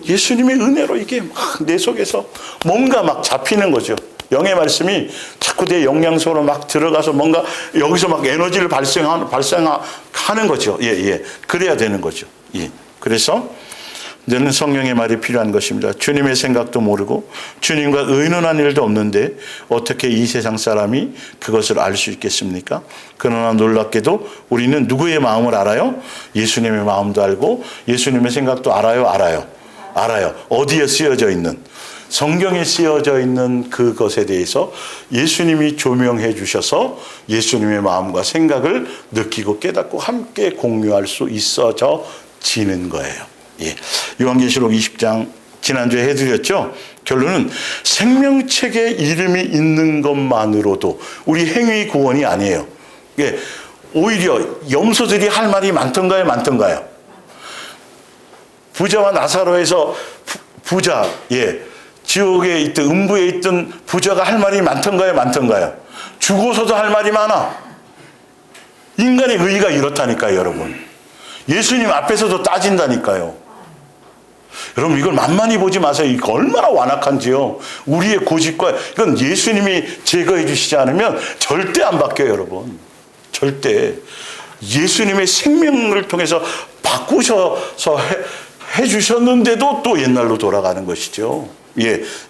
예수님의 은혜로 이게 막 내 속에서 뭔가 막 잡히는 거죠. 영의 말씀이 자꾸 내 영양소로 막 들어가서 뭔가 여기서 막 에너지를 발생하는 거죠. 그래야 되는 거죠. 그래서 너는 성령의 말이 필요한 것입니다. 주님의 생각도 모르고 주님과 의논한 일도 없는데 어떻게 이 세상 사람이 그것을 알 수 있겠습니까? 그러나 놀랍게도 우리는 누구의 마음을 알아요? 예수님의 마음도 알고 예수님의 생각도 알아요. 어디에 쓰여져 있는? 성경에 쓰여져 있는 그것에 대해서 예수님이 조명해 주셔서 예수님의 마음과 생각을 느끼고 깨닫고 함께 공유할 수 있어지는 거예요. 요한계시록 20장 지난주에 해드렸죠. 결론은 생명책에 이름이 있는 것만으로도 우리 행위 구원이 아니에요. 오히려 염소들이 할 말이 많던가요? 부자와 나사로에서 부자, 지옥에 있던 음부에 있던 부자가 할 말이 많던가요? 죽어서도 할 말이 많아. 인간의 의의가 이렇다니까요, 여러분. 예수님 앞에서도 따진다니까요. 여러분 이걸 만만히 보지 마세요. 이거 얼마나 완악한지요. 우리의 고집과 이건 예수님이 제거해 주시지 않으면 절대 안 바뀌어요, 여러분. 절대. 예수님의 생명을 통해서 바꾸셔서 해주셨는데도 또 옛날로 돌아가는 것이죠.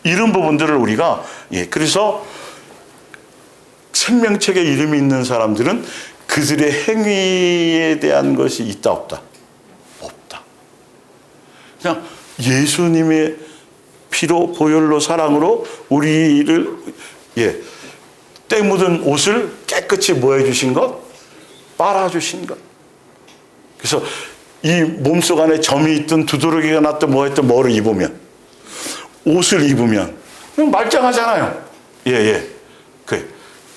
이런 부분들을 우리가 그래서 생명책에 이름이 있는 사람들은 그들의 행위에 대한 것이 있다 없다? 없다. 그냥 예수님의 피로 보혈로 사랑으로 우리를 때 묻은 옷을 깨끗이 뭐 해주신 것? 빨아주신 것. 그래서 이 몸속 안에 점이 있든 두드러기가 났든 뭐 했든 뭐를 입으면 옷을 입으면 그냥 말짱하잖아요.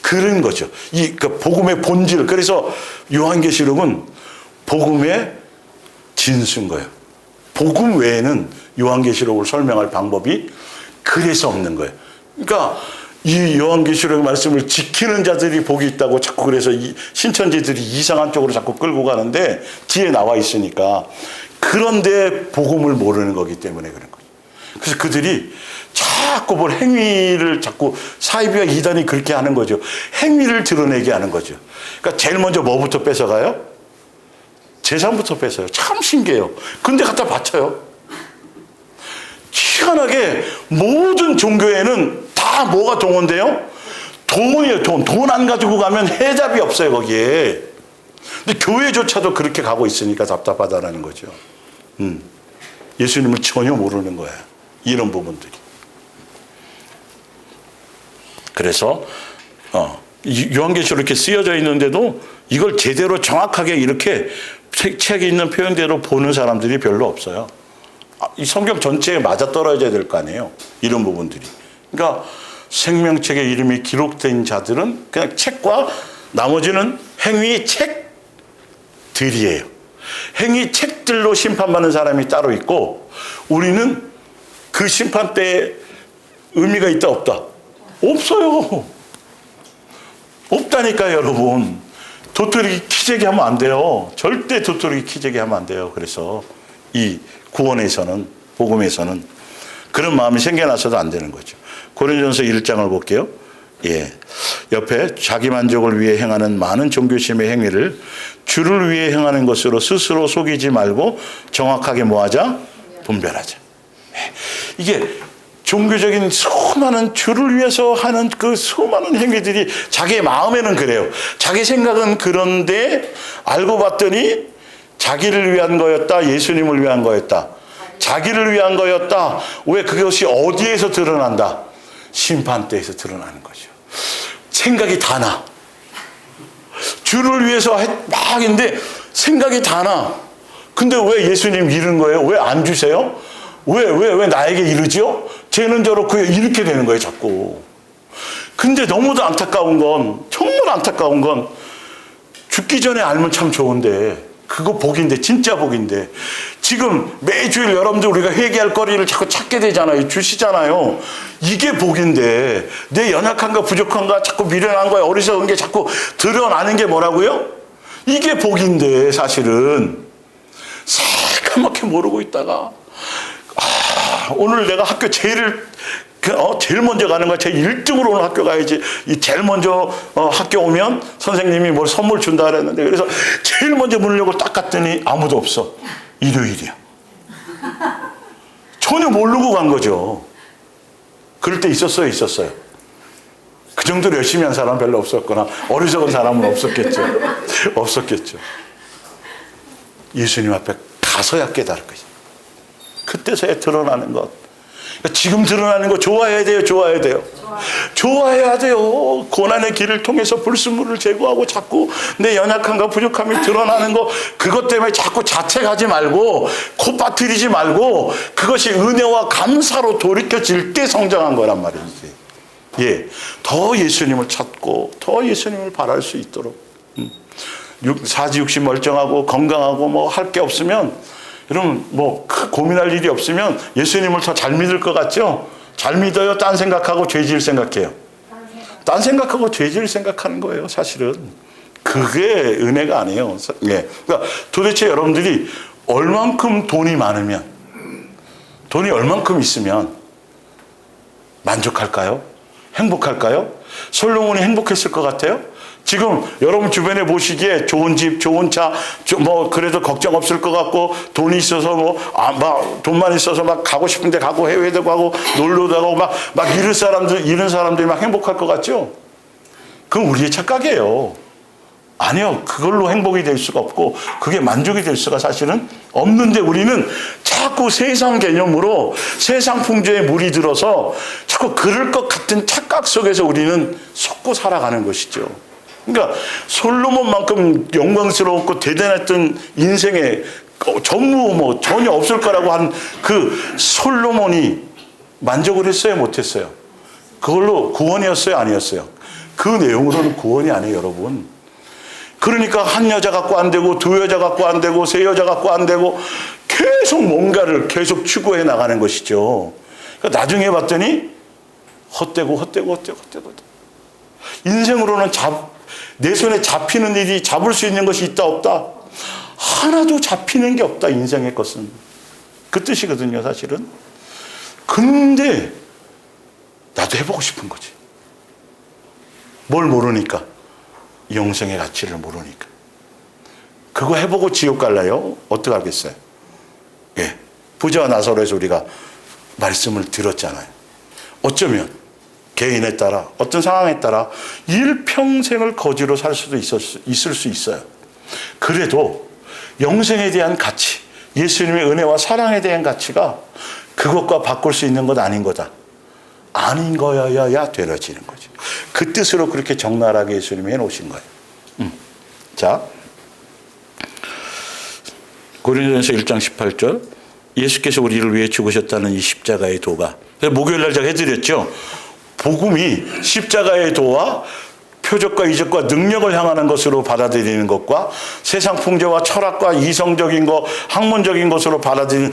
그런 거죠. 그 복음의 본질. 그래서 요한계시록은 복음의 진수인 거예요. 복음 외에는 요한계시록을 설명할 방법이 그래서 없는 거예요. 그러니까 이 요한계시록의 말씀을 지키는 자들이 복이 있다고 자꾸 그래서 이 신천지들이 이상한 쪽으로 자꾸 끌고 가는데 뒤에 나와 있으니까 그런데 복음을 모르는 거기 때문에 그런 거예요. 그래서 그들이 자꾸 뭘 행위를 자꾸 사이비와 이단이 그렇게 하는 거죠. 행위를 드러내게 하는 거죠. 그러니까 제일 먼저 뭐부터 뺏어가요? 재산부터 뺏어요. 참 신기해요. 근데 갖다 바쳐요. 희한하게 모든 종교에는 다 뭐가 동원돼요? 돈이에요. 돈 안 가지고 가면 해답이 없어요, 거기에. 근데 교회조차도 그렇게 가고 있으니까 답답하다는 거죠. 예수님을 전혀 모르는 거예요. 이런 부분들이. 그래서 요한계시록 이렇게 쓰여져 있는데도 이걸 제대로 정확하게 이렇게 책에 있는 표현대로 보는 사람들이 별로 없어요. 이 성경 전체에 맞아떨어져야 될 거 아니에요. 이런 부분들이. 그러니까 생명책에 이름이 기록된 자들은 그냥 책과 나머지는 행위 책들이에요. 행위 책들로 심판받는 사람이 따로 있고 우리는 그 심판 때에 의미가 있다 없다? 없어요. 없다니까요, 여러분. 도토리 키재기 하면 안 돼요. 절대 도토리 키재기 하면 안 돼요. 그래서 이 구원에서는, 복음에서는 그런 마음이 생겨나서도 안 되는 거죠. 고린도전서 1장을 볼게요. 예. 옆에 자기 만족을 위해 행하는 많은 종교심의 행위를 주를 위해 행하는 것으로 스스로 속이지 말고 정확하게 뭐하자? 분별하자. 이게 종교적인 수많은 주를 위해서 하는 그 수많은 행위들이 자기의 마음에는 그래요. 자기 생각은 그런데 알고 봤더니 자기를 위한 거였다. 예수님을 위한 거였다. 자기를 위한 거였다. 왜 그것이 어디에서 드러난다? 심판대에서 드러나는 거죠. 생각이 다 나. 주를 위해서 막 했는데 생각이 다 나. 근데 왜 예수님 잃은 거예요? 왜 안 주세요? 왜 나에게 이르죠? 쟤는 저렇고 이렇게 되는 거예요, 자꾸. 근데 너무도 안타까운 건, 정말 안타까운 건, 죽기 전에 알면 참 좋은데, 그거 복인데, 진짜 복인데, 지금 매주일 여러분들 우리가 회개할 거리를 자꾸 찾게 되잖아요. 주시잖아요. 이게 복인데, 내 연약한가 부족한가 자꾸 미련한 거야, 어리석은 게 자꾸 드러나는 게 뭐라고요? 이게 복인데, 사실은. 새까맣게 모르고 있다가, 오늘 내가 학교 제일 먼저 가는 거야. 제일 1등으로 오늘 학교 가야지. 제일 먼저 학교 오면 선생님이 뭘 선물 준다 그랬는데, 그래서 제일 먼저 문을 열고 딱 갔더니 아무도 없어. 일요일이야. 전혀 모르고 간 거죠. 그럴 때 있었어요. 그 정도로 열심히 한 사람은 별로 없었거나 어리석은 사람은 없었겠죠. 예수님 앞에 가서야 깨달을 거지. 그때서야 드러나는 것. 그러니까 지금 드러나는 거 좋아해야 돼요. 좋아해야 돼요. 고난의 길을 통해서 불순물을 제거하고 자꾸 내 연약함과 부족함이 드러나는 거, 그것 때문에 자꾸 자책하지 말고 코 빠뜨리지 말고 그것이 은혜와 감사로 돌이켜질 때 성장한 거란 말이지. 예, 더 예수님을 찾고 더 예수님을 바랄 수 있도록. 사지육신 멀쩡하고 건강하고 뭐 할 게 없으면, 여러분 뭐 고민할 일이 없으면 예수님을 더 잘 믿을 것 같죠? 잘 믿어요? 딴 생각하고 죄질 생각해요? 딴 생각하고 죄질 생각하는 거예요, 사실은. 그게 은혜가 아니에요. 예. 그러니까 도대체 여러분들이 얼만큼 돈이 많으면, 돈이 얼만큼 있으면 만족할까요? 행복할까요? 솔로몬이 행복했을 것 같아요? 지금 여러분 주변에 보시기에 좋은 집, 좋은 차, 뭐 그래도 걱정 없을 것 같고, 돈이 있어서 막 돈만 있어서 막 가고 싶은데 가고 해외도 가고 놀러도 가고 막 이런 사람들이 막 행복할 것 같죠? 그건 우리의 착각이에요. 아니요, 그걸로 행복이 될 수가 없고 그게 만족이 될 수가 사실은 없는데, 우리는 자꾸 세상 개념으로 세상 풍조에 물이 들어서 자꾸 그럴 것 같은 착각 속에서 우리는 속고 살아가는 것이죠. 그러니까 솔로몬만큼 영광스럽고 대단했던 인생에 전무 뭐 전혀 없을 거라고 한 그 솔로몬이 만족을 했어요, 못했어요? 그걸로 구원이었어요, 아니었어요? 그 내용으로는 구원이 아니에요, 여러분. 그러니까 한 여자 갖고 안 되고, 두 여자 갖고 안 되고, 세 여자 갖고 안 되고, 계속 뭔가를 계속 추구해 나가는 것이죠. 그러니까 나중에 봤더니 헛되고. 인생으로는 내 손에 잡히는 일이, 잡을 수 있는 것이 있다 없다? 하나도 잡히는 게 없다, 인생의 것은. 그 뜻이거든요, 사실은. 근데 나도 해보고 싶은 거지. 뭘 모르니까? 영생의 가치를 모르니까. 그거 해보고 지옥 갈라요? 어떡하겠어요? 예, 부자와 나사로에서 우리가 말씀을 들었잖아요. 어쩌면 개인에 따라, 어떤 상황에 따라 일평생을 거지로 살 수도 있을 수 있어요. 그래도 영생에 대한 가치, 예수님의 은혜와 사랑에 대한 가치가 그것과 바꿀 수 있는 것 아닌 거다. 아닌 거여야 되어지는 거죠. 그 뜻으로 그렇게 적나라하게 예수님이 해놓으신 거예요. 자, 고린도전서 1장 18절, 예수께서 우리를 위해 죽으셨다는 이 십자가의 도가, 목요일날 제가 해드렸죠. 복음이 십자가의 도와 표적과 이적과 능력을 향하는 것으로 받아들이는 것과 세상 풍조와 철학과 이성적인 것, 학문적인 것으로 받아들이는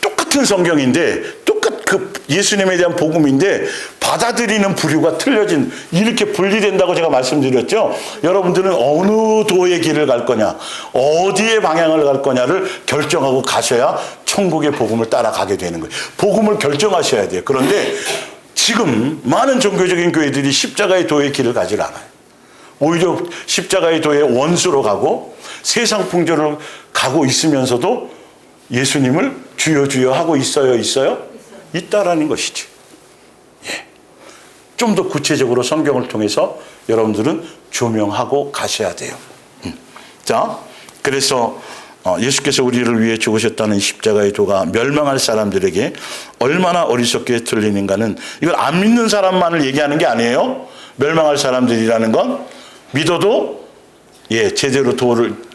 똑같은 성경인데, 그 예수님에 대한 복음인데 받아들이는 부류가 틀려진, 이렇게 분리된다고 제가 말씀드렸죠. 여러분들은 어느 도의 길을 갈 거냐, 어디의 방향을 갈 거냐를 결정하고 가셔야 천국의 복음을 따라가게 되는 거예요. 복음을 결정하셔야 돼요. 그런데 지금 많은 종교적인 교회들이 십자가의 도의 길을 가질 않아요. 오히려 십자가의 도의 원수로 가고 세상 풍조를 가고 있으면서도 예수님을 주여 주여 하고 있어요? 있다라는 것이지. 예. 좀 더 구체적으로 성경을 통해서 여러분들은 조명하고 가셔야 돼요. 자, 그래서 예수께서 우리를 위해 죽으셨다는 십자가의 도가 멸망할 사람들에게 얼마나 어리석게 들리는가는, 이걸 안 믿는 사람만을 얘기하는 게 아니에요. 멸망할 사람들이라는 건 믿어도 제대로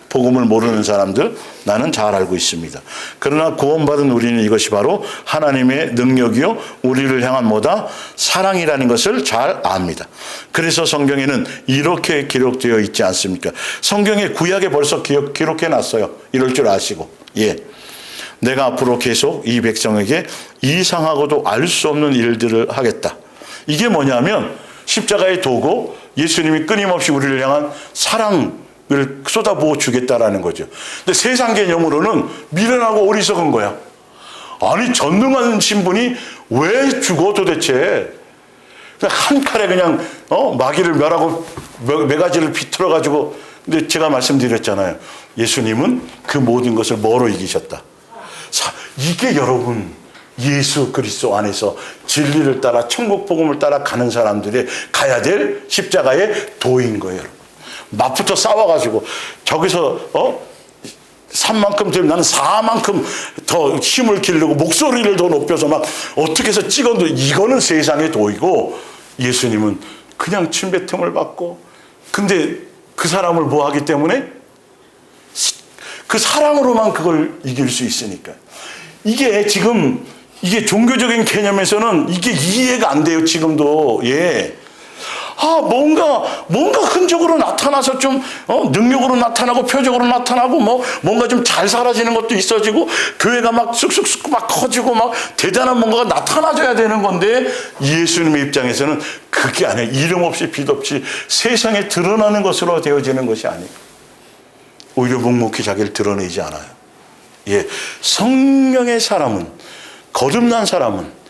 복음을 모르는 사람들, 나는 잘 알고 있습니다. 그러나 구원받은 우리는 이것이 바로 하나님의 능력이요 우리를 향한 뭐다? 사랑이라는 것을 잘 압니다. 그래서 성경에는 이렇게 기록되어 있지 않습니까? 성경에 구약에 벌써 기록해 놨어요. 이럴 줄 아시고. 내가 앞으로 계속 이 백성에게 이상하고도 알 수 없는 일들을 하겠다. 이게 뭐냐면 십자가의 도고 예수님이 끊임없이 우리를 향한 사랑을 쏟아부어 주겠다라는 거죠. 근데 세상 개념으로는 미련하고 어리석은 거야. 아니, 전능한 신분이 왜 죽어 도대체? 한 칼에 그냥 마귀를 멸하고 매가지를 비틀어 가지고. 근데 제가 말씀드렸잖아요. 예수님은 그 모든 것을 뭐로 이기셨다. 이게 여러분, 예수 그리스도 안에서 진리를 따라 천국 복음을 따라 가는 사람들의 가야 될 십자가의 도인 거예요. 맞붙어 싸워가지고 저기서 3만큼 되면 나는 4만큼 더 힘을 기르고 목소리를 더 높여서 막 어떻게 해서 찍어도, 이거는 세상의 도이고, 예수님은 그냥 침뱉음을 받고, 근데 그 사람을 뭐 하기 때문에? 그 사랑으로만 그걸 이길 수 있으니까. 이게 지금 이게 종교적인 개념에서는 이게 이해가 안 돼요, 지금도. 뭔가 흔적으로 나타나서 좀, 능력으로 나타나고, 표적으로 나타나고, 뭔가 좀 잘 사라지는 것도 있어지고, 교회가 막 쑥쑥쑥 막 커지고, 막 대단한 뭔가가 나타나줘야 되는 건데, 예수님의 입장에서는 그게 아니에요. 이름 없이 빛 없이 세상에 드러나는 것으로 되어지는 것이 아니에요. 오히려 묵묵히 자기를 드러내지 않아요. 성령의 사람은, 거듭난 사람은,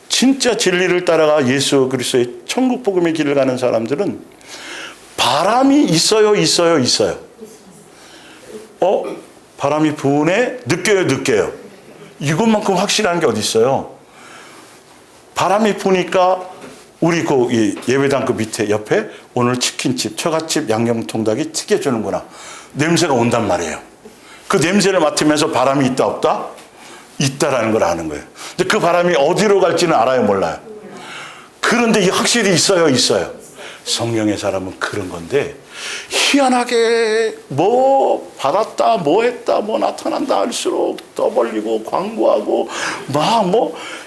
진짜 진리를 따라가 예수 그리스도의 천국 복음의 길을 가는 사람들은 바람이 있어요? 바람이 부네? 느껴요? 이것만큼 확실한 게 어디 있어요? 바람이 부니까 우리 예배당 그 밑에 옆에 오늘 치킨집, 처갓집 양념통닭이 튀겨주는구나. 냄새가 온단 말이에요. 그 냄새를 맡으면서 바람이 있다 없다? 있다라는 걸 아는 거예요. 근데 그 바람이 어디로 갈지는 알아요, 몰라요? 그런데 이게 확실히 있어요? 성령의 사람은 그런 건데, 희한하게 뭐 받았다, 뭐 했다, 뭐 나타난다 할수록 떠벌리고 광고하고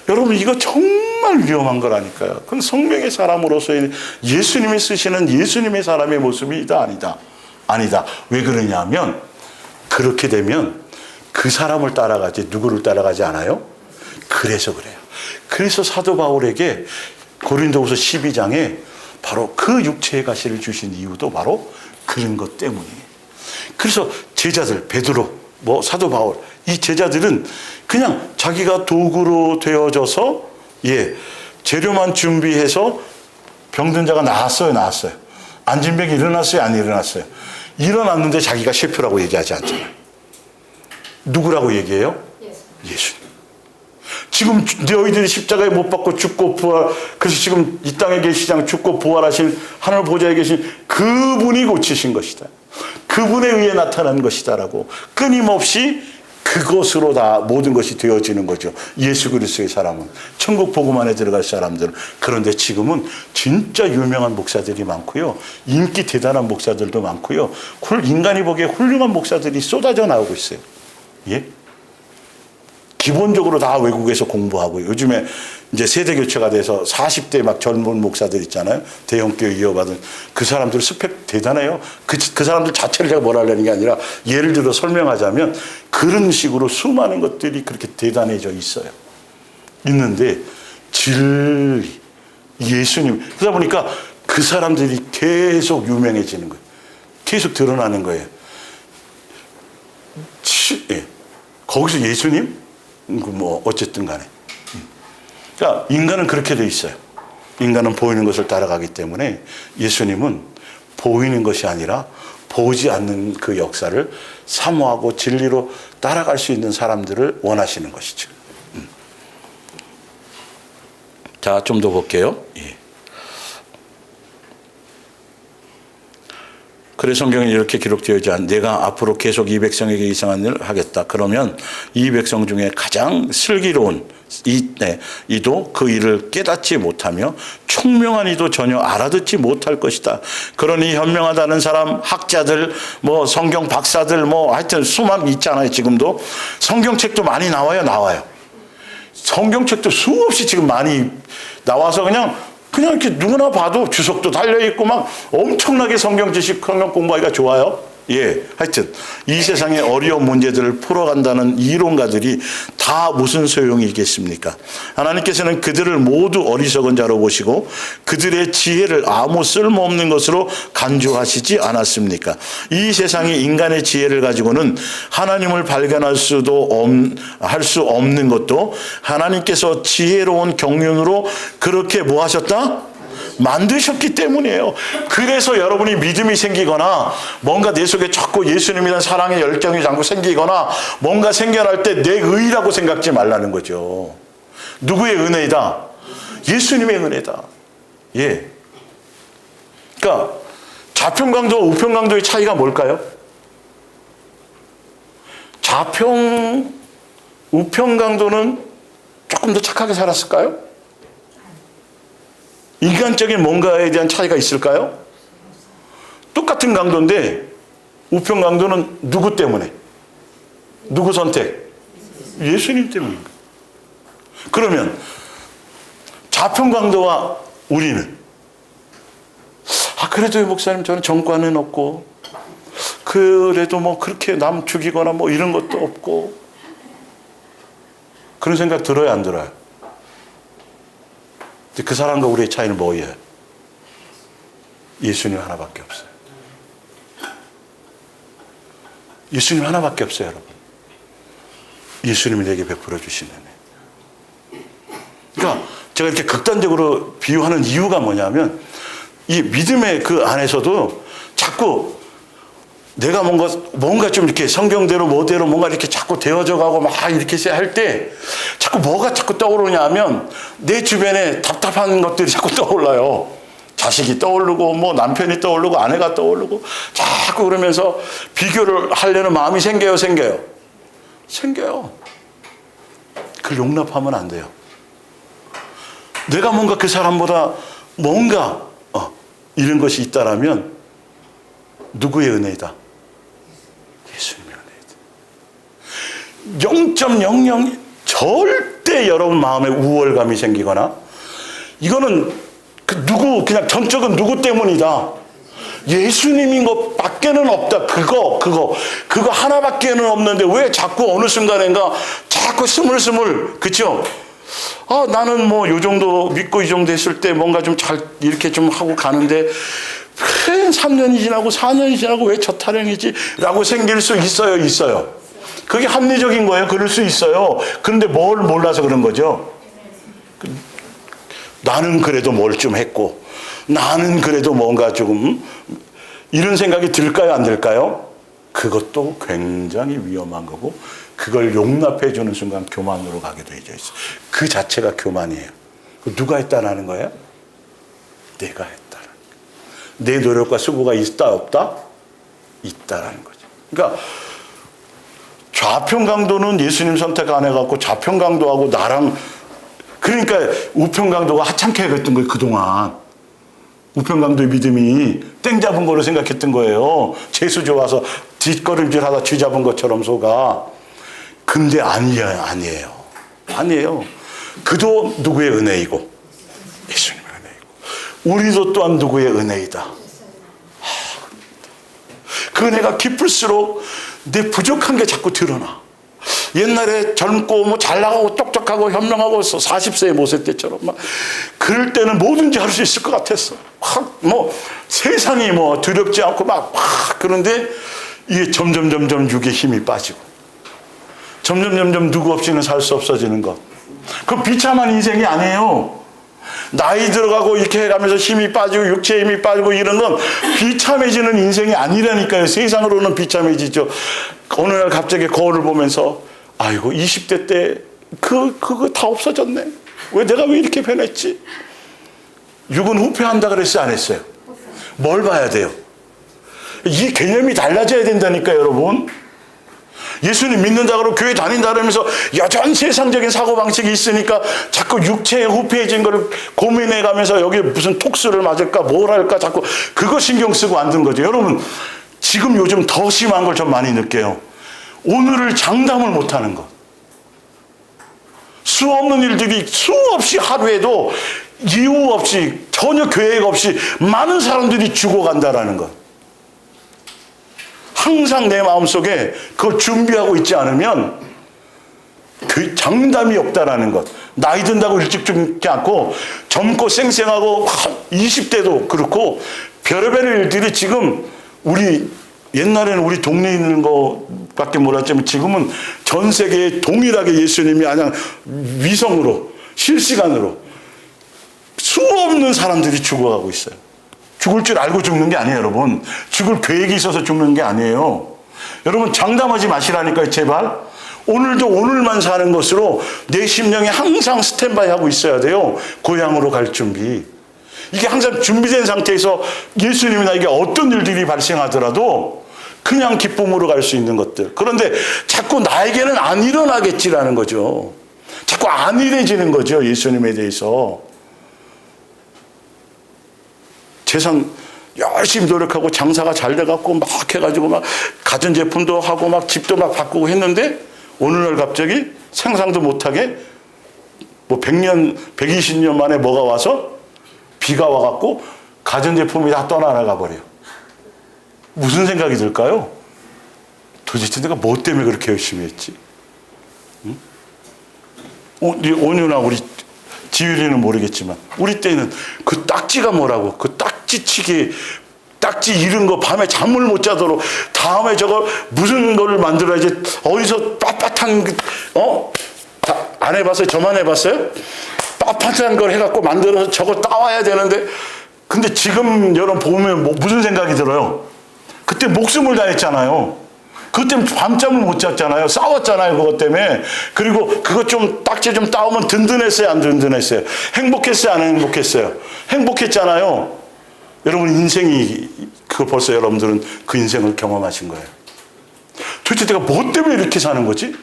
여러분, 이거 정말 위험한 거라니까요. 그건 성령의 사람으로서의 예수님이 쓰시는 예수님의 사람의 모습이다, 아니다. 왜 그러냐면, 그렇게 되면 그 사람을 따라가지 누구를 따라가지 않아요? 그래서 그래요. 그래서 사도 바울에게 고린도후서 12장에 바로 그 육체의 가시를 주신 이유도 바로 그런 것 때문이에요. 그래서 제자들, 베드로, 사도 바울, 이 제자들은 그냥 자기가 도구로 되어져서 재료만 준비해서 병든 자가 나았어요? 앉은 병이 일어났어요? 안 일어났어요? 일어났는데 자기가 셰프라고 얘기하지 않잖아요. 누구라고 얘기해요? 예수님. 지금 너희들이 십자가에 못 박고 죽고 부활, 그래서 지금 이 땅에 계시장 죽고 부활하신 하늘 보좌에 계신 그분이 고치신 것이다. 그분에 의해 나타난 것이다라고 끊임없이 그것으로 다 모든 것이 되어지는 거죠. 예수 그리스도의 사람은, 천국 복음 안에 들어갈 사람들은. 그런데 지금은 진짜 유명한 목사들이 많고요, 인기 대단한 목사들도 많고요, 인간이 보기에 훌륭한 목사들이 쏟아져 나오고 있어요. 기본적으로 다 외국에서 공부하고, 요즘에 이제 세대 교체가 돼서 40대 막 젊은 목사들 있잖아요. 대형교회 이어받은 그 사람들 스펙 대단해요. 그 사람들 자체를 제가 뭐라 하려는 게 아니라, 예를 들어 설명하자면 그런 식으로 수많은 것들이 그렇게 대단해져 있어요. 있는데 진리, 예수님. 그러다 보니까 그 사람들이 계속 유명해지는 거예요. 계속 드러나는 거예요. 예. 거기서 예수님? 뭐 어쨌든 간에. 그러니까 인간은 그렇게 돼 있어요. 인간은 보이는 것을 따라가기 때문에 예수님은 보이는 것이 아니라 보지 않는 그 역사를 사모하고 진리로 따라갈 수 있는 사람들을 원하시는 것이죠. 자, 좀 더 볼게요. 예. 그래서 성경에 이렇게 기록되어 있지 않 내가 앞으로 계속 이 백성에게 이상한 일을 하겠다. 그러면 이 백성 중에 가장 슬기로운 이도 그 일을 깨닫지 못하며 총명한 이도 전혀 알아듣지 못할 것이다. 그러니 현명하다는 사람, 학자들, 뭐 성경 박사들, 뭐 하여튼 수만 있잖아요. 지금도 성경책도 많이 나와요. 성경책도 수없이 지금 많이 나와서 그냥 이렇게 누구나 봐도 주석도 달려있고 막 엄청나게 성경 지식, 성경 공부하기가 좋아요. 예, 하여튼 이 세상의 어려운 문제들을 풀어간다는 이론가들이 다 무슨 소용이 있겠습니까? 하나님께서는 그들을 모두 어리석은 자로 보시고 그들의 지혜를 아무 쓸모없는 것으로 간주하시지 않았습니까? 이 세상의 인간의 지혜를 가지고는 하나님을 발견할 할 수 없는 것도 하나님께서 지혜로운 경륜으로 그렇게 뭐 하셨다? 만드셨기 때문이에요. 그래서 여러분이 믿음이 생기거나 뭔가 내 속에 자꾸 예수님에 대한 사랑의 열정이 자꾸 생기거나 뭔가 생겨날 때 내 의라고 생각지 말라는 거죠. 누구의 은혜이다? 예수님의 은혜다. 예. 그러니까 좌평강도와 우평강도의 차이가 뭘까요? 우평강도는 조금 더 착하게 살았을까요? 인간적인 뭔가에 대한 차이가 있을까요? 똑같은 강도인데 우평강도는 누구 때문에? 누구 선택? 예수님 때문인가? 그러면 좌평강도와 우리는 그래도 목사님 저는 정과는 없고 그래도 뭐 그렇게 남 죽이거나 뭐 이런 것도 없고 그런 생각 들어요, 안 들어요? 그 사람과 우리의 차이는 뭐예요? 예수님 하나밖에 없어요. 예수님 하나밖에 없어요, 여러분. 예수님이 내게 베풀어 주신 은혜. 그러니까 제가 이렇게 극단적으로 비유하는 이유가 뭐냐면 이 믿음의 그 안에서도 자꾸 내가 뭔가 좀 이렇게 성경대로 뭐대로 뭔가 이렇게 자꾸 되어져 가고 막 이렇게 할 때 자꾸 뭐가 자꾸 떠오르냐 하면 내 주변에 답답한 것들이 자꾸 떠올라요. 자식이 떠오르고 뭐 남편이 떠오르고 아내가 떠오르고 자꾸 그러면서 비교를 하려는 마음이 생겨요. 그걸 용납하면 안 돼요. 내가 뭔가 그 사람보다 뭔가 이런 것이 있다라면 누구의 은혜이다? 예수님의 은혜이다. 0.00 절대 여러분 마음에 우월감이 생기거나 이거는 그냥 전적은 누구 때문이다. 예수님인 것 밖에는 없다. 그거 하나밖에는 없는데 왜 자꾸 어느 순간인가 자꾸 스물스물, 그쵸? 나는 뭐 요 정도 믿고 이 정도 했을 때 뭔가 좀 잘 이렇게 좀 하고 가는데 3년이 지나고 4년이 지나고 왜 저 타령이지? 라고 생길 수 있어요. 그게 합리적인 거예요. 그럴 수 있어요. 그런데 뭘 몰라서 그런 거죠. 나는 그래도 뭘 좀 했고 나는 그래도 뭔가 조금 이런 생각이 들까요? 안 들까요? 그것도 굉장히 위험한 거고 그걸 용납해 주는 순간 교만으로 가게 되어 있어요. 그 자체가 교만이에요. 누가 했다라는 거예요? 내가 했다라는 거예요. 내 노력과 수고가 있다 없다? 있다라는 거죠. 그러니까 좌평강도는 예수님 선택 안 해갖고 좌평강도하고 나랑 그러니까 우평강도가 하찮게 했던 거예요. 그동안 우평강도의 믿음이 땡 잡은 거로 생각했던 거예요. 재수 좋아서 뒷걸음질하다 쥐 잡은 것처럼 속아. 근데 아니에요. 그도 누구의 은혜이고 예수님의 은혜이고 우리도 또한 누구의 은혜이다. 그 은혜가 깊을수록 내 부족한 게 자꾸 드러나. 옛날에 젊고 뭐 잘 나가고 똑똑하고 현명하고 40세의 모세 때처럼 막 그럴 때는 뭐든지 할 수 있을 것 같았어. 뭐 세상이 뭐 두렵지 않고 막 그런데 이게 점점 육의 힘이 빠지고 점점 누구 없이는 살 수 없어지는 것. 그 비참한 인생이 아니에요. 나이 들어가고 이렇게 해가면서 힘이 빠지고 육체의 힘이 빠지고 이런 건 비참해지는 인생이 아니라니까요. 세상으로는 비참해지죠. 어느 날 갑자기 거울을 보면서 아이고 20대 때 그거 다 없어졌네. 내가 왜 이렇게 변했지? 육은 후패한다 그랬어요, 안 했어요? 뭘 봐야 돼요? 이 개념이 달라져야 된다니까요, 여러분. 예수님 믿는다 그러고 교회 다닌다 그러면서 여전히 세상적인 사고방식이 있으니까 자꾸 육체에 후패해진 걸 고민해 가면서 여기 무슨 톡수를 맞을까 뭘 할까 자꾸 그거 신경 쓰고 앉은 거죠. 여러분 지금 요즘 더 심한 걸 좀 많이 느껴요. 오늘을 장담을 못하는 것. 수 없는 일들이 수없이 하루에도 이유 없이 전혀 계획 없이 많은 사람들이 죽어간다라는 것. 항상 내 마음속에 그걸 준비하고 있지 않으면 그 장담이 없다라는 것. 나이 든다고 일찍 죽지 않고 젊고 쌩쌩하고 20대도 그렇고 별의별 일들이 지금 옛날에는 우리 동네에 있는 거밖에 몰랐지만 지금은 전 세계에 동일하게 예수님이 그냥 위성으로 실시간으로 수없는 사람들이 죽어가고 있어요. 죽을 줄 알고 죽는 게 아니에요, 여러분. 죽을 계획이 있어서 죽는 게 아니에요. 여러분 장담하지 마시라니까요, 제발. 오늘도 오늘만 사는 것으로 내 심령이 항상 스탠바이 하고 있어야 돼요. 고향으로 갈 준비. 이게 항상 준비된 상태에서 예수님이 나에게 어떤 일들이 발생하더라도 그냥 기쁨으로 갈 수 있는 것들. 그런데 자꾸 나에게는 안 일어나겠지라는 거죠. 자꾸 안일해지는 거죠, 예수님에 대해서. 세상 열심히 노력하고 장사가 잘 돼갖고 막 해가지고 막 가전제품도 하고 막 집도 막 바꾸고 했는데 오늘날 갑자기 상상도 못하게 뭐 100년, 120년 만에 뭐가 와서 비가 와갖고 가전제품이 다 떠나가 버려요. 무슨 생각이 들까요? 도대체 내가 뭐 때문에 그렇게 열심히 했지? 응? 온유나 우리 지율이는 모르겠지만 우리 때는 그 딱지가 뭐라고 그 딱지치기 딱지 잃은 거 밤에 잠을 못 자도록 다음에 저거 무슨 거를 만들어야지 어디서 빳빳한 안 해봤어요? 저만 해봤어요? 빳빳한 걸 해갖고 만들어서 저거 따와야 되는데 근데 지금 여러분 보면 무슨 생각이 들어요? 그때 목숨을 다했잖아요. 그것 때문에 밤잠을 못 잤잖아요. 싸웠잖아요. 그것 때문에. 그리고 그것 좀 딱지 좀 따오면 든든했어요? 안 든든했어요? 행복했어요? 안 행복했어요? 행복했잖아요. 여러분 인생이 그거 벌써 여러분들은 그 인생을 경험하신 거예요. 도대체 내가 뭐 때문에 이렇게 사는 거지?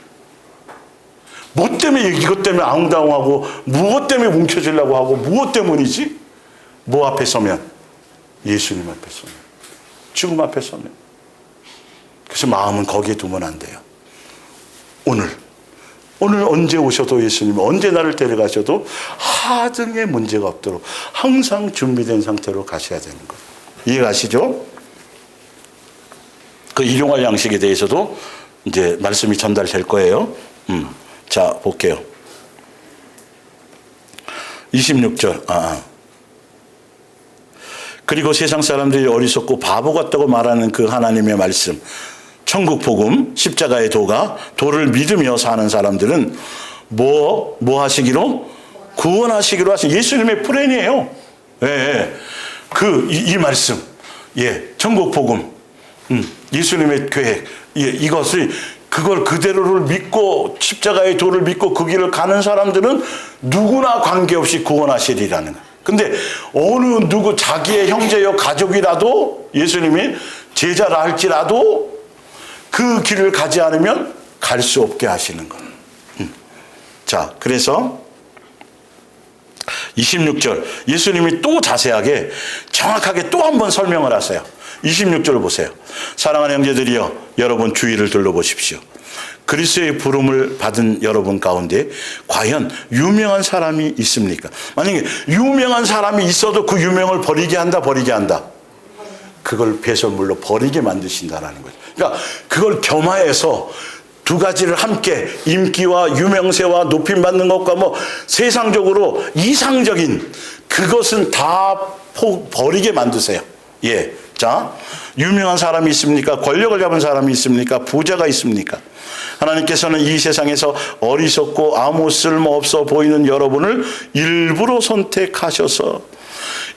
뭐 때문에 이것 때문에 앙당하고 무엇 때문에 뭉쳐지려고 하고 무엇 때문이지? 뭐 앞에 서면? 예수님 앞에 서면. 죽음 앞에 서면. 그래서 마음은 거기에 두면 안 돼요. 오늘 언제 오셔도 예수님 언제 나를 데려가셔도 하등의 문제가 없도록 항상 준비된 상태로 가셔야 되는 거예요. 이해가시죠? 그 일용할 양식에 대해서도 이제 말씀이 전달될 거예요. 자, 볼게요. 26절. 그리고 세상 사람들이 어리석고 바보 같다고 말하는 그 하나님의 말씀. 천국 복음, 십자가의 도를 믿으며 사는 사람들은 뭐 하시기로? 구원하시기로 하신 예수님의 플랜이에요. 예. 이 말씀. 예. 천국 복음. 예수님의 계획. 예. 이것을 그걸 그대로를 믿고 십자가의 도를 믿고 그 길을 가는 사람들은 누구나 관계없이 구원하시리라는 거예요. 근데 어느 누구 자기의 형제여 가족이라도 예수님이 제자라 할지라도 그 길을 가지 않으면 갈 수 없게 하시는 것. 자, 그래서 26절 예수님이 또 자세하게 정확하게 또 한 번 설명을 하세요. 26절을 보세요. 사랑하는 형제들이여 여러분 주위를 둘러보십시오. 그리스도의 부름을 받은 여러분 가운데 과연 유명한 사람이 있습니까? 만약에 유명한 사람이 있어도 그 유명을 버리게 한다. 그걸 배설물로 버리게 만드신다라는 거죠. 그러니까 그걸 겸하여서 두 가지를 함께 인기와 유명세와 높임 받는 것과 뭐 세상적으로 이상적인 그것은 다 버리게 만드세요. 예. 자, 유명한 사람이 있습니까? 권력을 잡은 사람이 있습니까? 부자가 있습니까? 하나님께서는 이 세상에서 어리석고 아무 쓸모없어 보이는 여러분을 일부러 선택하셔서,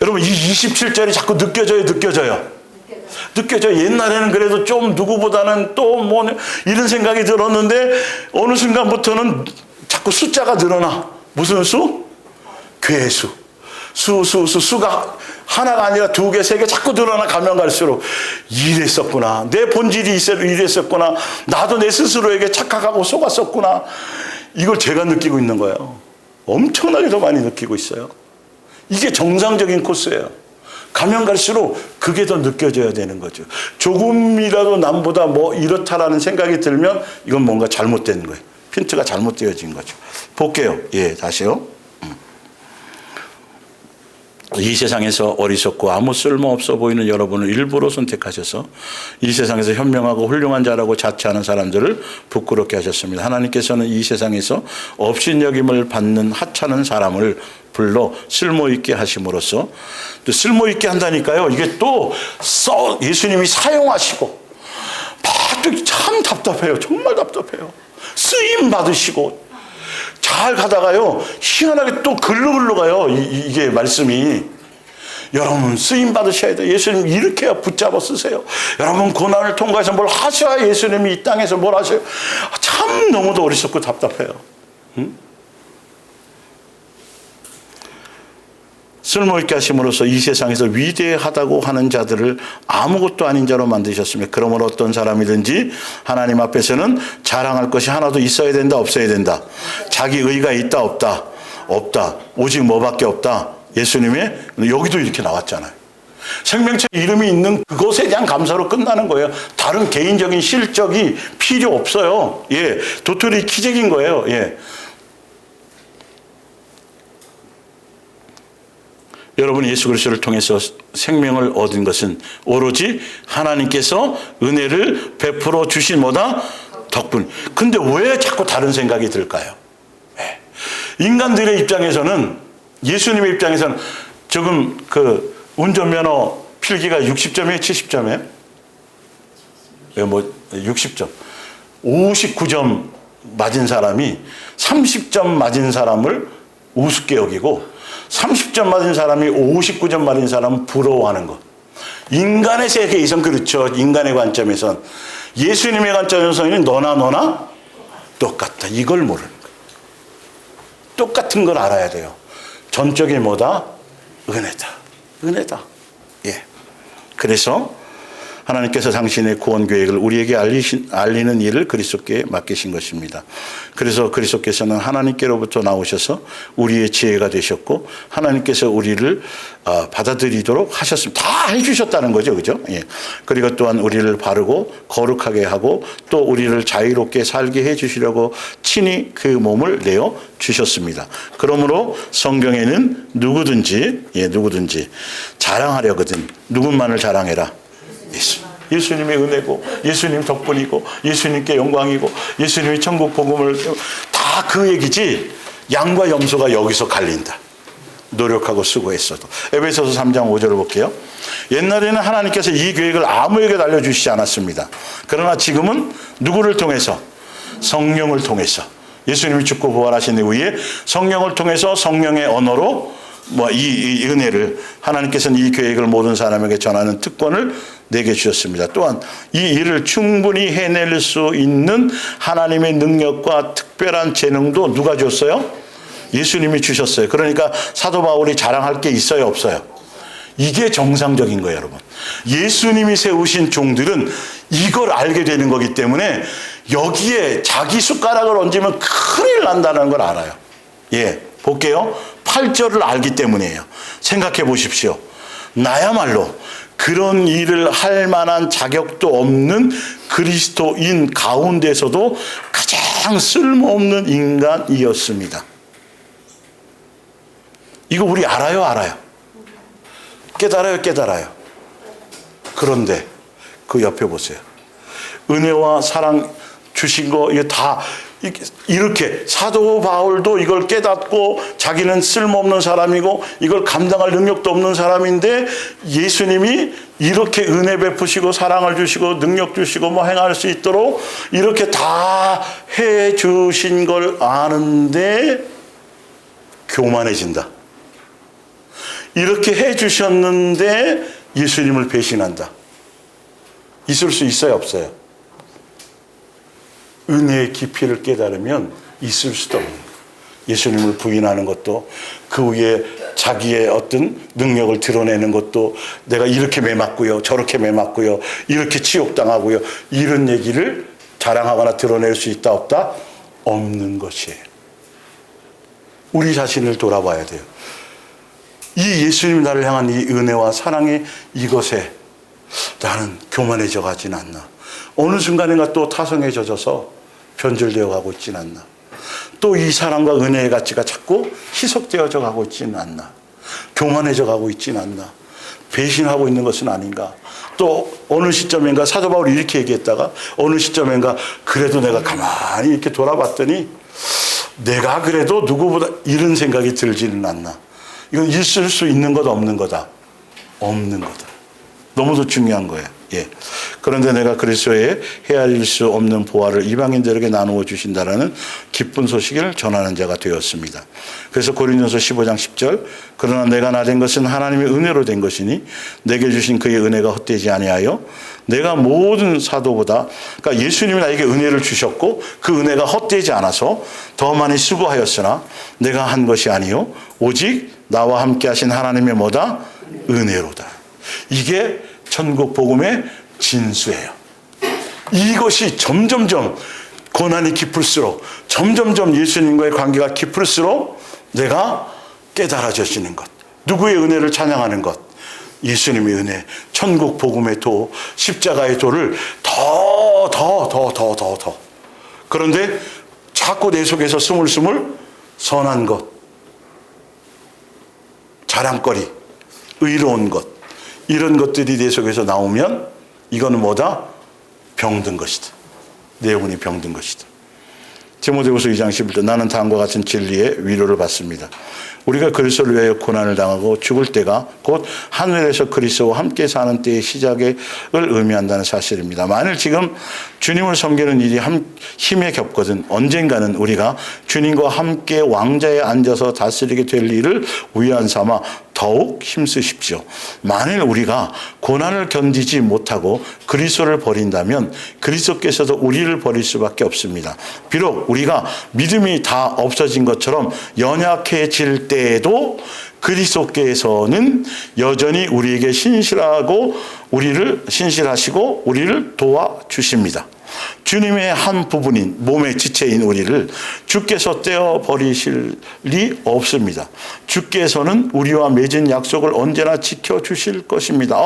여러분 이 27절이 자꾸 느껴져요. 옛날에는 그래도 좀 누구보다는 또 뭐 이런 생각이 들었는데 어느 순간부터는 자꾸 숫자가 늘어나. 무슨 수? 교회 수. 수가 하나가 아니라 두 개, 세 개 자꾸 늘어나 가면 갈수록 이랬었구나. 내 본질이 이랬었구나. 나도 내 스스로에게 착각하고 속았었구나. 이걸 제가 느끼고 있는 거예요. 엄청나게 더 많이 느끼고 있어요. 이게 정상적인 코스예요. 가면 갈수록 그게 더 느껴져야 되는 거죠. 조금이라도 남보다 뭐 이렇다라는 생각이 들면 이건 뭔가 잘못된 거예요. 핀트가 잘못되어진 거죠. 볼게요. 예, 다시요. 이 세상에서 어리석고 아무 쓸모없어 보이는 여러분을 일부러 선택하셔서 이 세상에서 현명하고 훌륭한 자라고 자처하는 사람들을 부끄럽게 하셨습니다. 하나님께서는 이 세상에서 업신여김을 받는 하찮은 사람을 불러 쓸모있게 하심으로써, 또 쓸모있게 한다니까요. 이게 또 예수님이 사용하시고 막 참 답답해요. 정말 답답해요. 쓰임 받으시고 잘 가다가요, 희한하게 또 글로 가요. 이게 말씀이. 여러분 쓰임 받으셔야 돼요. 예수님 이렇게 붙잡아 쓰세요. 여러분 고난을 통과해서 뭘 하셔야 예수님이 이 땅에서 뭘 하셔요. 참 너무도 어리석고 답답해요. 응? 쓸모있게 하심으로써 이 세상에서 위대하다고 하는 자들을 아무것도 아닌 자로 만드셨으며, 그러므로 어떤 사람이든지 하나님 앞에서는 자랑할 것이 하나도 있어야 된다, 없어야 된다. 자기 의가 있다, 없다. 없다. 오직 뭐밖에 없다. 예수님의, 여기도 이렇게 나왔잖아요. 생명체 이름이 있는 그것에 대한 감사로 끝나는 거예요. 다른 개인적인 실적이 필요 없어요. 예, 도토리 키재기인 거예요. 예. 여러분 예수 그리스도를 통해서 생명을 얻은 것은 오로지 하나님께서 은혜를 베풀어 주신 뭐다? 덕분. 근데 왜 자꾸 다른 생각이 들까요? 네. 인간들의 입장에서는, 예수님의 입장에서는 지금 그 운전면허 필기가 60점이에요? 70점이에요? 뭐 60점. 59점 맞은 사람이 30점 맞은 사람을 우습게 여기고, 30점 맞은 사람이 59점 맞은 사람은 부러워하는 것. 인간의 세계에선 그렇죠. 인간의 관점에선. 예수님의 관점에서는 너나 똑같다. 이걸 모르는 거예요. 똑같은 걸 알아야 돼요. 전적이 뭐다? 은혜다. 예. 그래서 하나님께서 당신의 구원 계획을 우리에게 알리는 일을 그리스도께 맡기신 것입니다. 그래서 그리스도께서는 하나님께로부터 나오셔서 우리의 지혜가 되셨고, 하나님께서 우리를 받아들이도록 하셨습니다. 다 해주셨다는 거죠, 그죠? 예. 그리고 또한 우리를 바르고 거룩하게 하고 또 우리를 자유롭게 살게 해주시려고 친히 그 몸을 내어 주셨습니다. 그러므로 성경에는 누구든지 자랑하려거든 누군만을 자랑해라. 예수님의 은혜고, 예수님 덕분이고, 예수님께 영광이고, 예수님이 천국 복음을, 다 그 얘기지. 양과 염소가 여기서 갈린다. 노력하고 수고했어도. 에베소서 3장 5절을 볼게요. 옛날에는 하나님께서 이 계획을 아무에게 알려주시지 않았습니다. 그러나 지금은 누구를 통해서? 성령을 통해서. 예수님이 죽고 부활하신 이후에 성령을 통해서 성령의 언어로 이 은혜를, 하나님께서는 이 계획을 모든 사람에게 전하는 특권을 내게 주셨습니다. 또한 이 일을 충분히 해낼 수 있는 하나님의 능력과 특별한 재능도 누가 줬어요? 예수님이 주셨어요. 그러니까 사도 바울이 자랑할 게 있어요, 없어요? 이게 정상적인 거예요, 여러분. 예수님이 세우신 종들은 이걸 알게 되는 거기 때문에 여기에 자기 숟가락을 얹으면 큰일 난다는 걸 알아요. 예, 볼게요. 8절을 알기 때문이에요. 생각해 보십시오. 나야말로 그런 일을 할 만한 자격도 없는 그리스도인 가운데서도 가장 쓸모없는 인간이었습니다. 이거 우리 알아요? 깨달아요. 그런데 그 옆에 보세요. 은혜와 사랑 주신 거 이게 다 이렇게 사도 바울도 이걸 깨닫고 자기는 쓸모없는 사람이고 이걸 감당할 능력도 없는 사람인데 예수님이 이렇게 은혜 베푸시고 사랑을 주시고 능력 주시고 뭐 행할 수 있도록 이렇게 다 해 주신 걸 아는데 교만해진다. 이렇게 해 주셨는데 예수님을 배신한다. 있을 수 있어요, 없어요? 은혜의 깊이를 깨달으면 있을 수도 없는 거예요. 예수님을 부인하는 것도 그 위에 자기의 어떤 능력을 드러내는 것도 내가 이렇게 매맞고요, 저렇게 매맞고요, 이렇게 치욕당하고요, 이런 얘기를 자랑하거나 드러낼 수 있다 없다? 없는 것이에요. 우리 자신을 돌아봐야 돼요. 이 예수님 나를 향한 이 은혜와 사랑의 이것에 나는 교만해져 가진 않나. 어느 순간인가 또 타성에 젖어서 변질되어 가고 있진 않나. 또 이 사랑과 은혜의 가치가 자꾸 희석되어져 가고 있지는 않나. 교만해져 가고 있지는 않나. 배신하고 있는 것은 아닌가. 또 어느 시점인가 사도 바울이 이렇게 얘기했다가 어느 시점인가 그래도 내가 가만히 이렇게 돌아봤더니 내가 그래도 누구보다 이런 생각이 들지는 않나. 이건 있을 수 있는 것 없는 거다. 없는 거다. 너무도 중요한 거예요. 예. 그런데 내가 그리스도의 헤아릴 수 없는 보화를 이방인들에게 나누어 주신다라는 기쁜 소식을 전하는 자가 되었습니다. 그래서 고린도서 15장 10절 그러나 내가 나된 것은 하나님의 은혜로 된 것이니 내게 주신 그의 은혜가 헛되지 아니하여 내가 모든 사도보다 그러니까 예수님이 나에게 은혜를 주셨고 그 은혜가 헛되지 않아서 더 많이 수고하였으나 내가 한 것이 아니요 오직 나와 함께 하신 하나님의 뭐다? 은혜로다. 이게 천국 복음의 진수예요. 이것이 점점점 고난이 깊을수록 점점점 예수님과의 관계가 깊을수록 내가 깨달아져지는 것. 누구의 은혜를 찬양하는 것. 예수님의 은혜, 천국 복음의 도, 십자가의 도를 더. 그런데 자꾸 내 속에서 스물스물 선한 것, 자랑거리, 의로운 것, 이런 것들이 내 속에서 나오면 이거는 뭐다? 병든 것이다. 내 영혼이 병든 것이다. 디모데후서 2장 11절 나는 다음과 같은 진리의 위로를 받습니다. 우리가 그리스도를 위하여 고난을 당하고 죽을 때가 곧 하늘에서 그리스도와 함께 사는 때의 시작을 의미한다는 사실입니다. 만일 지금 주님을 섬기는 일이 힘에 겹거든 언젠가는 우리가 주님과 함께 왕자에 앉아서 다스리게 될 일을 위안 삼아 더욱 힘쓰십시오. 만일 우리가 고난을 견디지 못하고 그리스도를 버린다면 그리스도께서도 우리를 버릴 수밖에 없습니다. 비록 우리가 믿음이 다 없어진 것처럼 연약해질 때에도 그리스도께서는 여전히 우리에게 신실하시고 우리를 도와주십니다. 주님의 한 부분인 몸의 지체인 우리를 주께서 떼어버리실 리 없습니다. 주께서는 우리와 맺은 약속을 언제나 지켜주실 것입니다.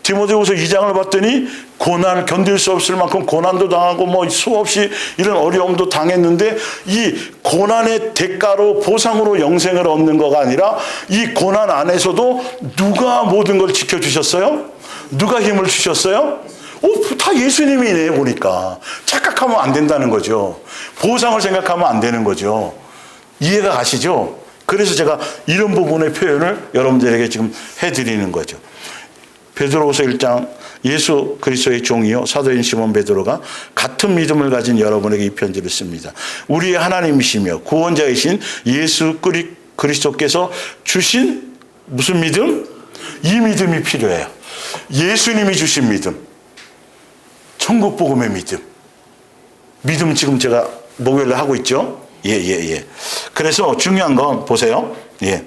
디모데후서 2장을 봤더니 고난을 견딜 수 없을 만큼 고난도 당하고 뭐 수없이 이런 어려움도 당했는데 이 고난의 대가로 보상으로 영생을 얻는 거가 아니라 이 고난 안에서도 누가 모든 걸 지켜주셨어요? 누가 힘을 주셨어요? 다 예수님이네 보니까. 착각하면 안 된다는 거죠. 보상을 생각하면 안 되는 거죠. 이해가 가시죠? 그래서 제가 이런 부분의 표현을 여러분들에게 지금 해드리는 거죠. 베드로후서 1장 예수 그리스도의 종이요 사도인 시몬 베드로가 같은 믿음을 가진 여러분에게 이 편지를 씁니다. 우리의 하나님이시며 구원자이신 예수 그리스도께서 주신 무슨 믿음? 이 믿음이 필요해요. 예수님이 주신 믿음. 천국 복음의 믿음. 믿음 지금 제가 목요일에 하고 있죠? 예. 그래서 중요한 건 보세요. 예.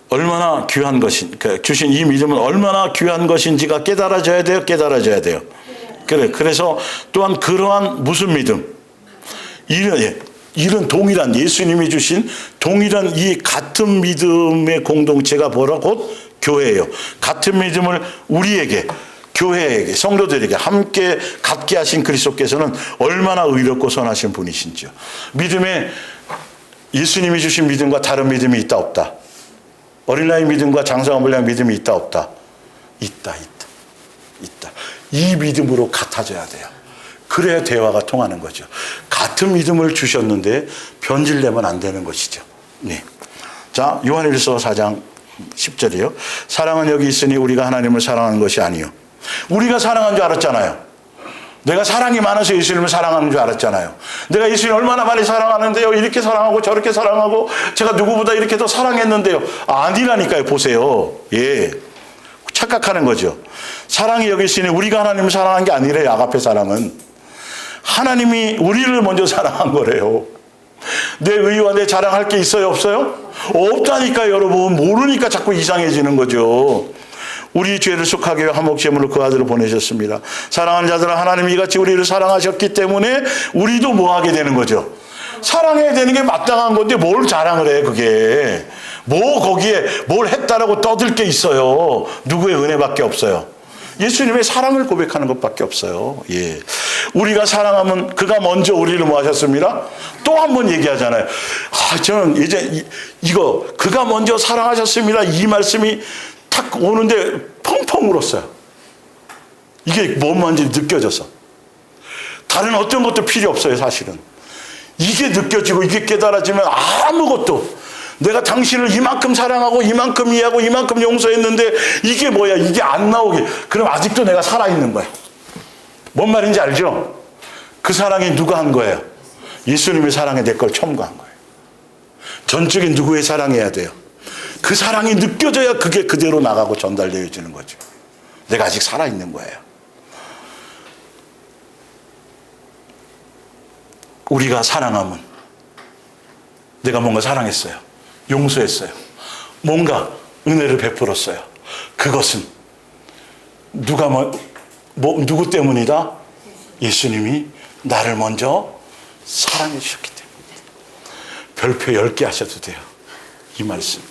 얼마나 귀한 주신 이 믿음은 얼마나 귀한 것인지가 깨달아져야 돼요. 그래서 또한 그러한 무슨 믿음? 이런 동일한 예수님이 주신 동일한 이 같은 믿음의 공동체가 곧 교회예요. 같은 믿음을 우리에게 교회에게 성도들에게 함께 갖게 하신 그리스도께서는 얼마나 의롭고 선하신 분이신지요. 믿음에 예수님이 주신 믿음과 다른 믿음이 있다 없다? 어린아이 믿음과 장성한 분량 믿음이 있다 없다? 있다. 이 믿음으로 같아져야 돼요. 그래야 대화가 통하는 거죠. 같은 믿음을 주셨는데 변질되면 안 되는 것이죠. 네. 자, 요한일서 4장 10절이요. 사랑은 여기 있으니 우리가 하나님을 사랑하는 것이 아니요. 우리가 사랑한 줄 알았잖아요. 내가 사랑이 많아서 예수님을 사랑하는 줄 알았잖아요. 내가 예수님 얼마나 많이 사랑하는데요. 이렇게 사랑하고 저렇게 사랑하고 제가 누구보다 이렇게 더 사랑했는데요. 아니라니까요. 보세요. 예. 착각하는 거죠. 사랑이 여기 있으니 우리가 하나님을 사랑한 게 아니래요. 아가페 사랑은. 하나님이 우리를 먼저 사랑한 거래요. 내 의와 내 자랑할 게 있어요? 없어요? 없다니까요. 여러분. 모르니까 자꾸 이상해지는 거죠. 우리 죄를 속하게 하여 한 목제물로 그 아들을 보내셨습니다. 사랑하는 자들은 하나님이 이같이 우리를 사랑하셨기 때문에 우리도 뭐 하게 되는 거죠? 사랑해야 되는 게 마땅한 건데 뭘 자랑을 해 그게. 뭐 거기에 뭘 했다라고 떠들 게 있어요. 누구의 은혜밖에 없어요. 예수님의 사랑을 고백하는 것밖에 없어요. 예. 우리가 사랑하면 그가 먼저 우리를 뭐 하셨습니다? 또 한 번 얘기하잖아요. 저는 이제 이거 그가 먼저 사랑하셨습니다. 이 말씀이 탁 오는데 펑펑 울었어요. 이게 뭔 말인지 느껴져서. 다른 어떤 것도 필요 없어요, 사실은. 이게 느껴지고 이게 깨달아지면 아무것도 내가 당신을 이만큼 사랑하고 이만큼 이해하고 이만큼 용서했는데 이게 뭐야? 이게 안 나오게. 그럼 아직도 내가 살아있는 거야. 뭔 말인지 알죠? 그 사랑이 누가 한 거예요? 예수님의 사랑에 내 걸 첨가한 거예요. 전적인 누구의 사랑해야 돼요? 그 사랑이 느껴져야 그게 그대로 나가고 전달되어지는 거죠. 내가 아직 살아있는 거예요. 우리가 사랑하면 내가 뭔가 사랑했어요. 용서했어요. 뭔가 은혜를 베풀었어요. 그것은 누구 때문이다? 예수님이 나를 먼저 사랑해 주셨기 때문에. 별표 10개 하셔도 돼요. 이 말씀.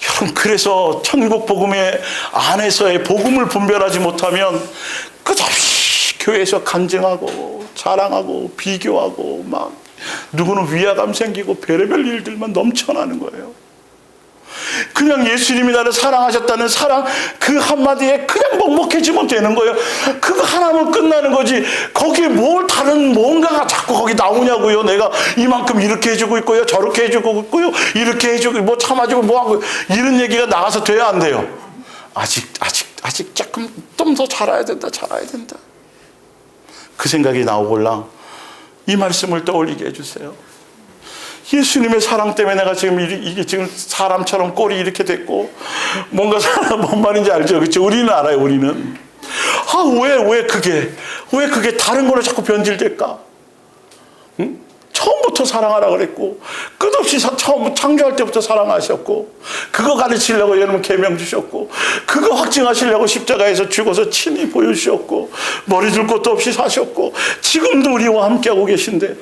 여러분, 그래서 천국 복음의 안에서의 복음을 분별하지 못하면 끝없이 교회에서 간증하고 자랑하고 비교하고 막 누구는 위화감 생기고 별의별 일들만 넘쳐나는 거예요. 그냥 예수님이 나를 사랑하셨다는 사랑 그 한마디에 그냥 먹먹해지면 되는 거예요. 그거 하나면 끝나는 거지. 거기에 뭘 다른 뭔가가 자꾸 거기 나오냐고요. 내가 이만큼 이렇게 해주고 있고요. 저렇게 해주고 있고요. 이렇게 해주고 뭐 참아주고 뭐하고 이런 얘기가 나가서 돼야 안 돼요. 아직 조금 좀 더 잘해야 된다. 그 생각이 나오걸랑 이 말씀을 떠올리게 해주세요. 예수님의 사랑 때문에 내가 지금 이게 지금 사람처럼 꼴이 이렇게 됐고 뭔가 뭔 말인지 알죠? 그렇죠? 우리는 알아요. 우리는 왜 그게 다른 걸로 자꾸 변질될까? 응? 처음부터 사랑하라 그랬고 끝없이 처음 창조할 때부터 사랑하셨고 그거 가르치려고 여러분 계명 주셨고 그거 확증하시려고 십자가에서 죽어서 친히 보여주셨고 머리 둘 것도 없이 사셨고 지금도 우리와 함께하고 계신데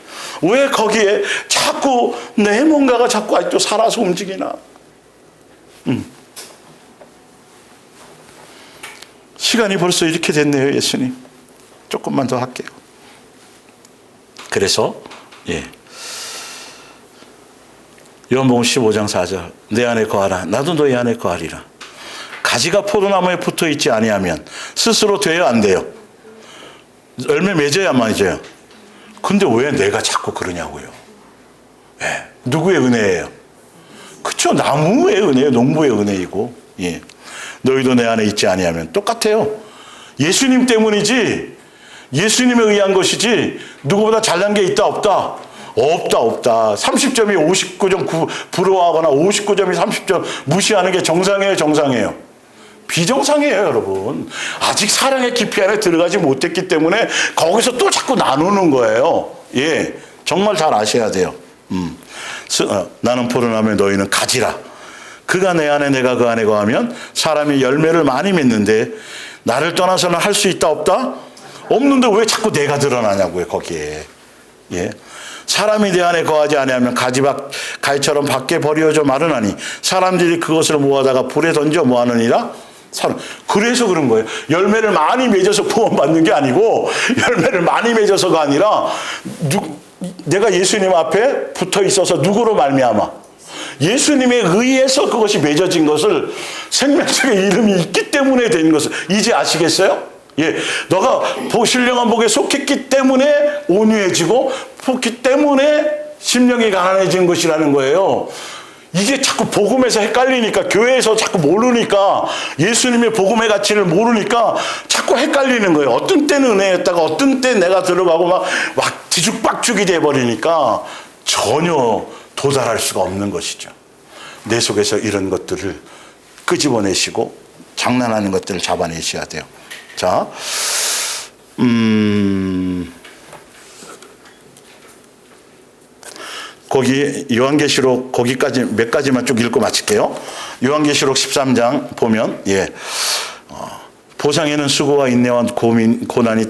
왜 거기에 자꾸 내 뭔가가 자꾸 아직도 살아서 움직이나? 시간이 벌써 이렇게 됐네요. 예수님 조금만 더 할게요. 그래서 요한복음 15장 4절 내 안에 거하라 나도 너희 안에 거하리라. 가지가 포도나무에 붙어있지 아니하면 스스로 돼요 안 돼요? 열매 맺어야만 맺어요. 근데 왜 내가 자꾸 그러냐고요. 누구의 은혜예요? 그쵸, 나무의 은혜예요. 농부의 은혜이고. 너희도 내 안에 있지 아니하면 똑같아요. 예수님 때문이지 예수님에 의한 것이지 누구보다 잘난 게 있다 없다? 없다. 30점이 59점 부러워하거나 59점이 30점 무시하는 게 정상이에요? 비정상이에요, 여러분. 아직 사랑의 깊이 안에 들어가지 못했기 때문에 거기서 또 자꾸 나누는 거예요. 정말 잘 아셔야 돼요. 나는 포도나무에 너희는 가지라. 그가 내 안에 내가 그 안에 거하면 사람이 열매를 많이 맺는데 나를 떠나서는 할 수 있다 없다? 없는데 왜 자꾸 내가 드러나냐고요, 거기에. 사람이 내 안에 거하지 아니하면 가지처럼 밖에 버려져 마르나니 사람들이 그것을 모아다가 불에 던져 뭐하느니라? 그래서 그런 거예요. 열매를 많이 맺어서 구원받는 게 아니고 열매를 많이 맺어서가 아니라 내가 예수님 앞에 붙어 있어서 누구로 말미암아? 예수님에 의해서 그것이 맺어진 것을 생명책의 이름이 있기 때문에 된 것을 이제 아시겠어요? 예, 너가 신령한 복에 속했기 때문에 온유해지고 속기 때문에 심령이 가난해진 것이라는 거예요. 이게 자꾸 복음에서 헷갈리니까, 교회에서 자꾸 모르니까, 예수님의 복음의 가치를 모르니까 자꾸 헷갈리는 거예요. 어떤 때는 은혜였다가 어떤 때 내가 들어가고 막 뒤죽박죽이 돼버리니까 전혀 도달할 수가 없는 것이죠. 내 속에서 이런 것들을 끄집어내시고 장난하는 것들을 잡아내셔야 돼요. 자, 거기 요한계시록 거기까지 몇 가지만 쭉 읽고 마칠게요. 요한계시록 13장 보면 보상에는 수고와 인내와 고난이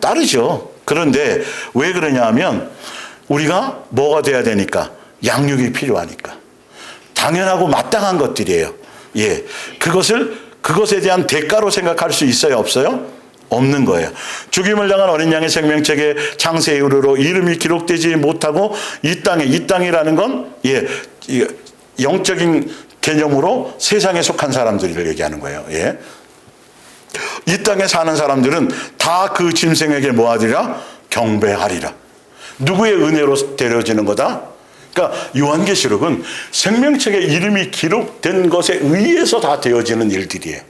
따르죠. 그런데 왜 그러냐 하면 우리가 뭐가 돼야 되니까, 양육이 필요하니까. 당연하고 마땅한 것들이에요. 예, 그것에 대한 대가로 생각할 수 있어요, 없어요? 없는 거예요. 죽임을 당한 어린 양의 생명책에 창세 이후로 이름이 기록되지 못하고 이 땅이라는 건 영적인 개념으로 세상에 속한 사람들을 얘기하는 거예요. 예. 이 땅에 사는 사람들은 다 그 짐승에게 뭐하리라? 경배하리라. 누구의 은혜로 데려지는 거다? 그러니까 요한계시록은 생명책에 이름이 기록된 것에 의해서 다 되어지는 일들이에요.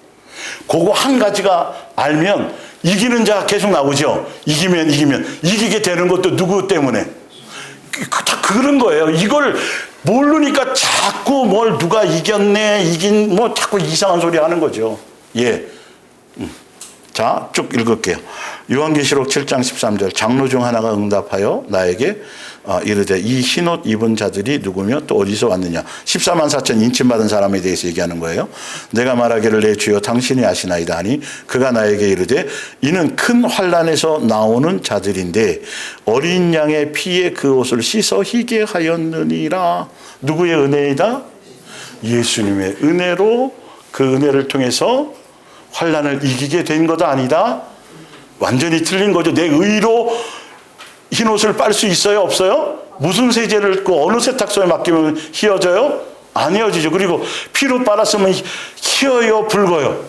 그거 한 가지가 알면 이기는 자 계속 나오죠. 이기면 이기게 되는 것도 누구 때문에? 다 그런 거예요. 이걸 모르니까 자꾸 뭘 누가 이겼네, 자꾸 이상한 소리 하는 거죠. 예. 자, 쭉 읽을게요. 요한계시록 7장 13절. 장로 중 하나가 응답하여 나에게 이르되 이 흰옷 입은 자들이 누구며 또 어디서 왔느냐. 14만 4천 인침받은 사람에 대해서 얘기하는 거예요. 내가 말하기를 내 주여 당신이 아시나이다 하니 그가 나에게 이르되 이는 큰 환난에서 나오는 자들인데 어린 양의 피에 그 옷을 씻어 희게 하였느니라. 누구의 은혜이다? 예수님의 은혜로, 그 은혜를 통해서 환난을 이기게 된 거다 아니다? 완전히 틀린 거죠. 내 의로 흰옷을 빨 수 있어요, 없어요? 무슨 세제를 그 어느 세탁소에 맡기면 휘어져요? 안 휘어지죠. 그리고 피로 빨았으면 휘어요, 붉어요?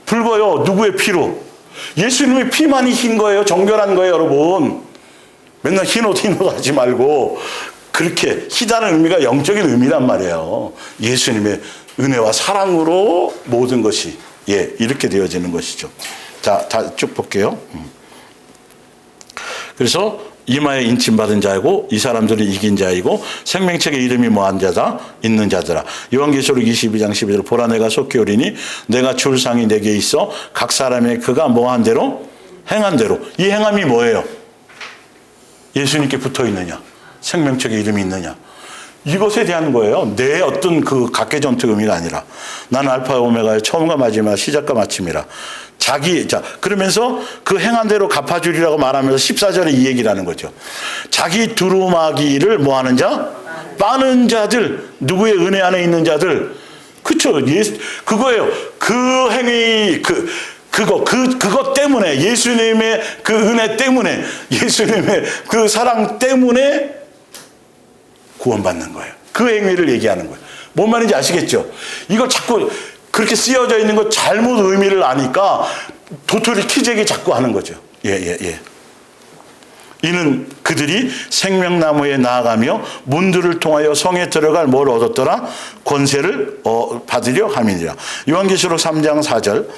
붉어요. 누구의 피로? 예수님의 피만이 흰 거예요. 정결한 거예요, 여러분. 맨날 흰옷 하지 말고. 그렇게 희다는 의미가 영적인 의미란 말이에요. 예수님의 은혜와 사랑으로 모든 것이 이렇게 되어지는 것이죠. 자, 다 쭉 볼게요. 그래서 이마에 인침받은 자이고 이 사람들은 이긴 자이고 생명책에 이름이 뭐한 자다? 있는 자들아. 요한계시록 22장 12절. 보라 내가 속히 오리니 내가 줄 상이 내게 있어 각 사람의 그가 뭐한 대로 행한 대로. 이 행함이 뭐예요? 예수님께 붙어 있느냐, 생명책에 이름이 있느냐, 이것에 대한 거예요. 내 어떤 그 각계전투 의미가 아니라 나는 알파 오메가의 처음과 마지막, 시작과 마침이라. 그러면서 그 행한 대로 갚아주리라고 말하면서 14절에 이 얘기를 하는 거죠. 자기 두루마기를 뭐 하는 자? 빠는 자들. 누구의 은혜 안에 있는 자들. 그쵸. 그거예요. 그 행위, 그것 때문에, 예수님의 그 은혜 때문에, 예수님의 그 사랑 때문에 구원받는 거예요. 그 행위를 얘기하는 거예요. 뭔 말인지 아시겠죠? 이걸 자꾸 그렇게 쓰여져 있는 거 잘못 의미를 아니까 도토리 키재기 자꾸 하는 거죠. 이는 그들이 생명나무에 나아가며 문들을 통하여 성에 들어갈 뭘 얻었더라? 권세를 받으려 함이니라. 요한계시록 3장 4절.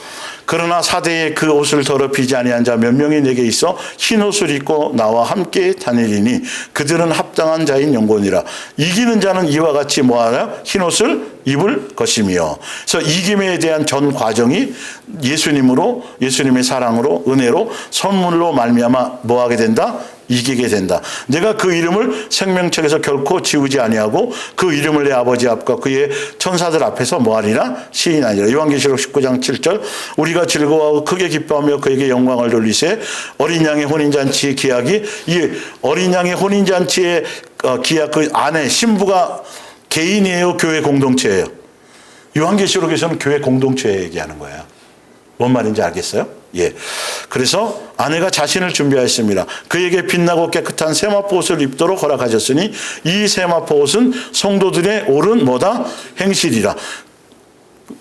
그러나 사대에 그 옷을 더럽히지 아니한 자 몇 명이 내게 있어 흰 옷을 입고 나와 함께 다니리니 그들은 합당한 자인 영혼이라. 이기는 자는 이와 같이 뭐하라? 흰 옷을 입을 것이며. 그래서 이김에 대한 전 과정이 예수님의 사랑으로, 은혜로, 선물로 말미암아 뭐하게 된다? 이기게 된다. 내가 그 이름을 생명책에서 결코 지우지 아니하고 그 이름을 내 아버지 앞과 그의 천사들 앞에서 뭐하리라? 시인하리라. 요한계시록 19장 7절. 우리가 즐거워하고 크게 기뻐하며 그에게 영광을 돌리세. 어린 양의 혼인잔치의 기약이, 이 어린 양의 혼인잔치의 기약, 그 안에 신부가 개인이에요, 교회 공동체예요? 요한계시록에서는 교회 공동체 얘기하는 거예요. 뭔 말인지 알겠어요? 그래서 아내가 자신을 준비하였습니다. 그에게 빛나고 깨끗한 세마포 옷을 입도록 허락하셨으니 이 세마포 옷은 성도들의 옳은 뭐다? 행실이라.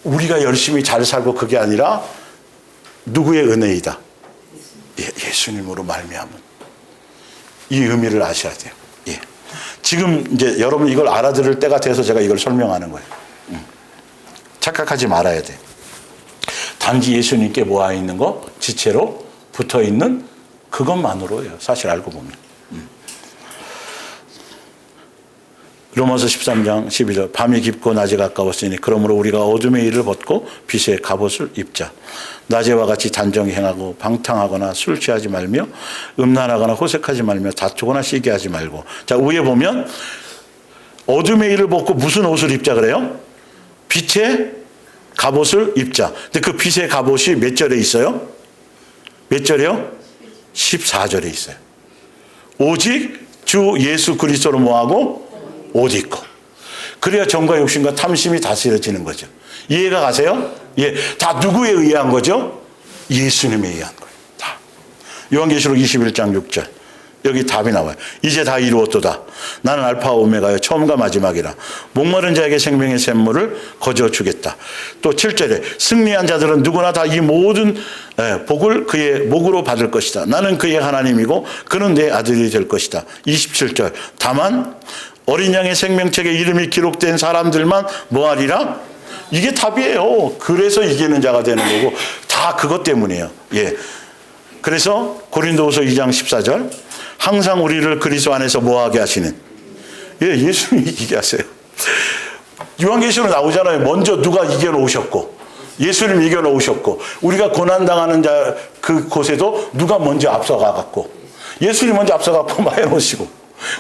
우리가 열심히 잘 살고 그게 아니라 누구의 은혜이다? 예수님으로 말미암은. 이 의미를 아셔야 돼요. 예. 지금 이제 여러분 이걸 알아들을 때가 돼서 제가 이걸 설명하는 거예요. 착각하지 말아야 돼. 단지 예수님께 모아 있는 거, 지체로 붙어 있는 그것만으로예요. 사실 알고 보면. 로마서 13장 12절 밤이 깊고 낮이 가까웠으니 그러므로 우리가 어둠의 일을 벗고 빛의 갑옷을 입자. 낮에와 같이 단정히 행하고 방탕하거나 술 취하지 말며 음란하거나 호색하지 말며 다투거나 시기하지 말고. 자, 위에 보면 어둠의 일을 벗고 무슨 옷을 입자 그래요? 빛의 갑옷을 입자. 근데 그 빛의 갑옷이 몇 절에 있어요? 몇 절이요? 14절에 있어요. 오직 주 예수 그리스도로 뭐하고? 옷 입고. 그래야 정과 욕심과 탐심이 다스려지는 거죠. 이해가 가세요? 예. 다 누구에 의한 거죠? 예수님에 의한 거예요. 다. 요한계시록 21장 6절. 여기 답이 나와요. 이제 다 이루었도다. 나는 알파와 오메가요 처음과 마지막이라. 목마른 자에게 생명의 샘물을 거저 주겠다. 또 7절에 승리한 자들은 누구나 다 이 모든 복을 그의 목으로 받을 것이다. 나는 그의 하나님이고 그는 내 아들이 될 것이다. 27절 다만 어린 양의 생명책에 이름이 기록된 사람들만 뭐하리라? 이게 답이에요. 그래서 이기는 자가 되는 거고 다 그것 때문이에요. 예. 그래서 고린도후서 2장 14절 항상 우리를 그리스도 안에서 뭐하게 하시는? 예, 예수님이 이기게 하세요. 요한계시록 나오잖아요. 먼저 누가 이겨놓으셨고 예수님 이겨놓으셨고 우리가 고난당하는 자 그곳에도 누가 먼저 앞서가갖고 예수님 먼저 앞서갖고 해놓으시고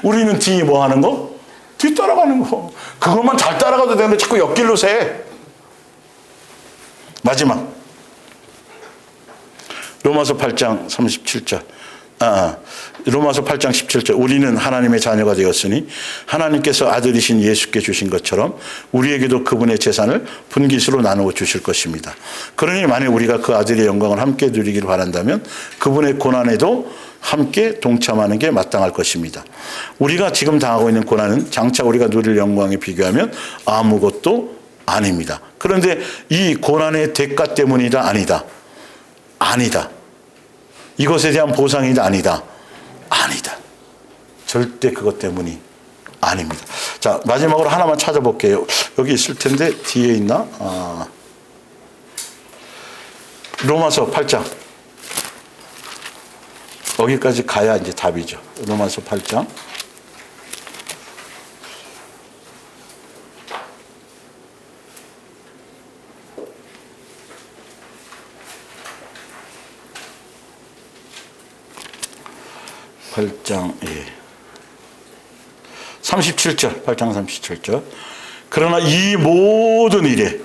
우리는 뒤에 뭐 하는 거? 뒤따라가는 거. 그것만 잘 따라가도 되는데 자꾸 옆길로 새. 마지막 로마서 8장 37절. 로마서 8장 17절. 우리는 하나님의 자녀가 되었으니 하나님께서 아들이신 예수께 주신 것처럼 우리에게도 그분의 재산을 분깃으로 나누어 주실 것입니다. 그러니 만약 우리가 그 아들의 영광을 함께 누리기를 바란다면 그분의 고난에도 함께 동참하는 게 마땅할 것입니다. 우리가 지금 당하고 있는 고난은 장차 우리가 누릴 영광에 비교하면 아무것도 아닙니다. 그런데 이 고난의 대가 때문이다? 아니다? 아니다. 이것에 대한 보상이다? 아니다? 아니다. 절대 그것 때문이 아닙니다. 자, 마지막으로 하나만 찾아볼게요. 여기 있을 텐데 뒤에 있나? 로마서 8장. 여기까지 가야 이제 답이죠. 로마서 8장. 예. 37절, 8장 37절. 그러나 이 모든 일에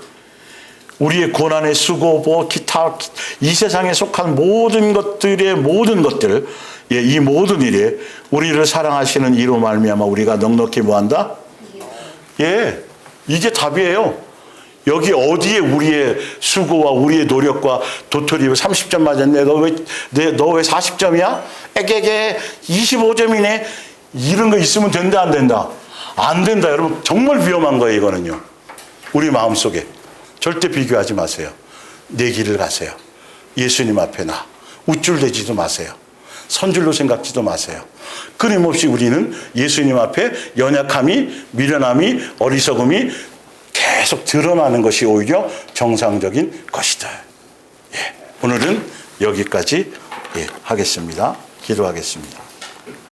우리의 고난의 수고, 기타, 이 세상에 속한 모든 것들의 모든 것들, 예, 이 모든 일에 우리를 사랑하시는 이로 말미암아 우리가 넉넉히 뭐한다? 예, 이게 답이에요. 여기 어디에 우리의 수고와 우리의 노력과 도토리 30점 맞았네. 너 왜 40점이야? 에게게 25점이네. 이런 거 있으면 된다, 안 된다? 안 된다. 여러분, 정말 위험한 거예요, 이거는요. 우리 마음속에. 절대 비교하지 마세요. 내 길을 가세요. 예수님 앞에 나. 우쭐대지도 마세요. 선줄로 생각지도 마세요. 끊임없이 우리는 예수님 앞에 연약함이, 미련함이, 어리석음이 계속 드러나는 것이 오히려 정상적인 것이다. 예, 오늘은 여기까지 하겠습니다. 기도하겠습니다.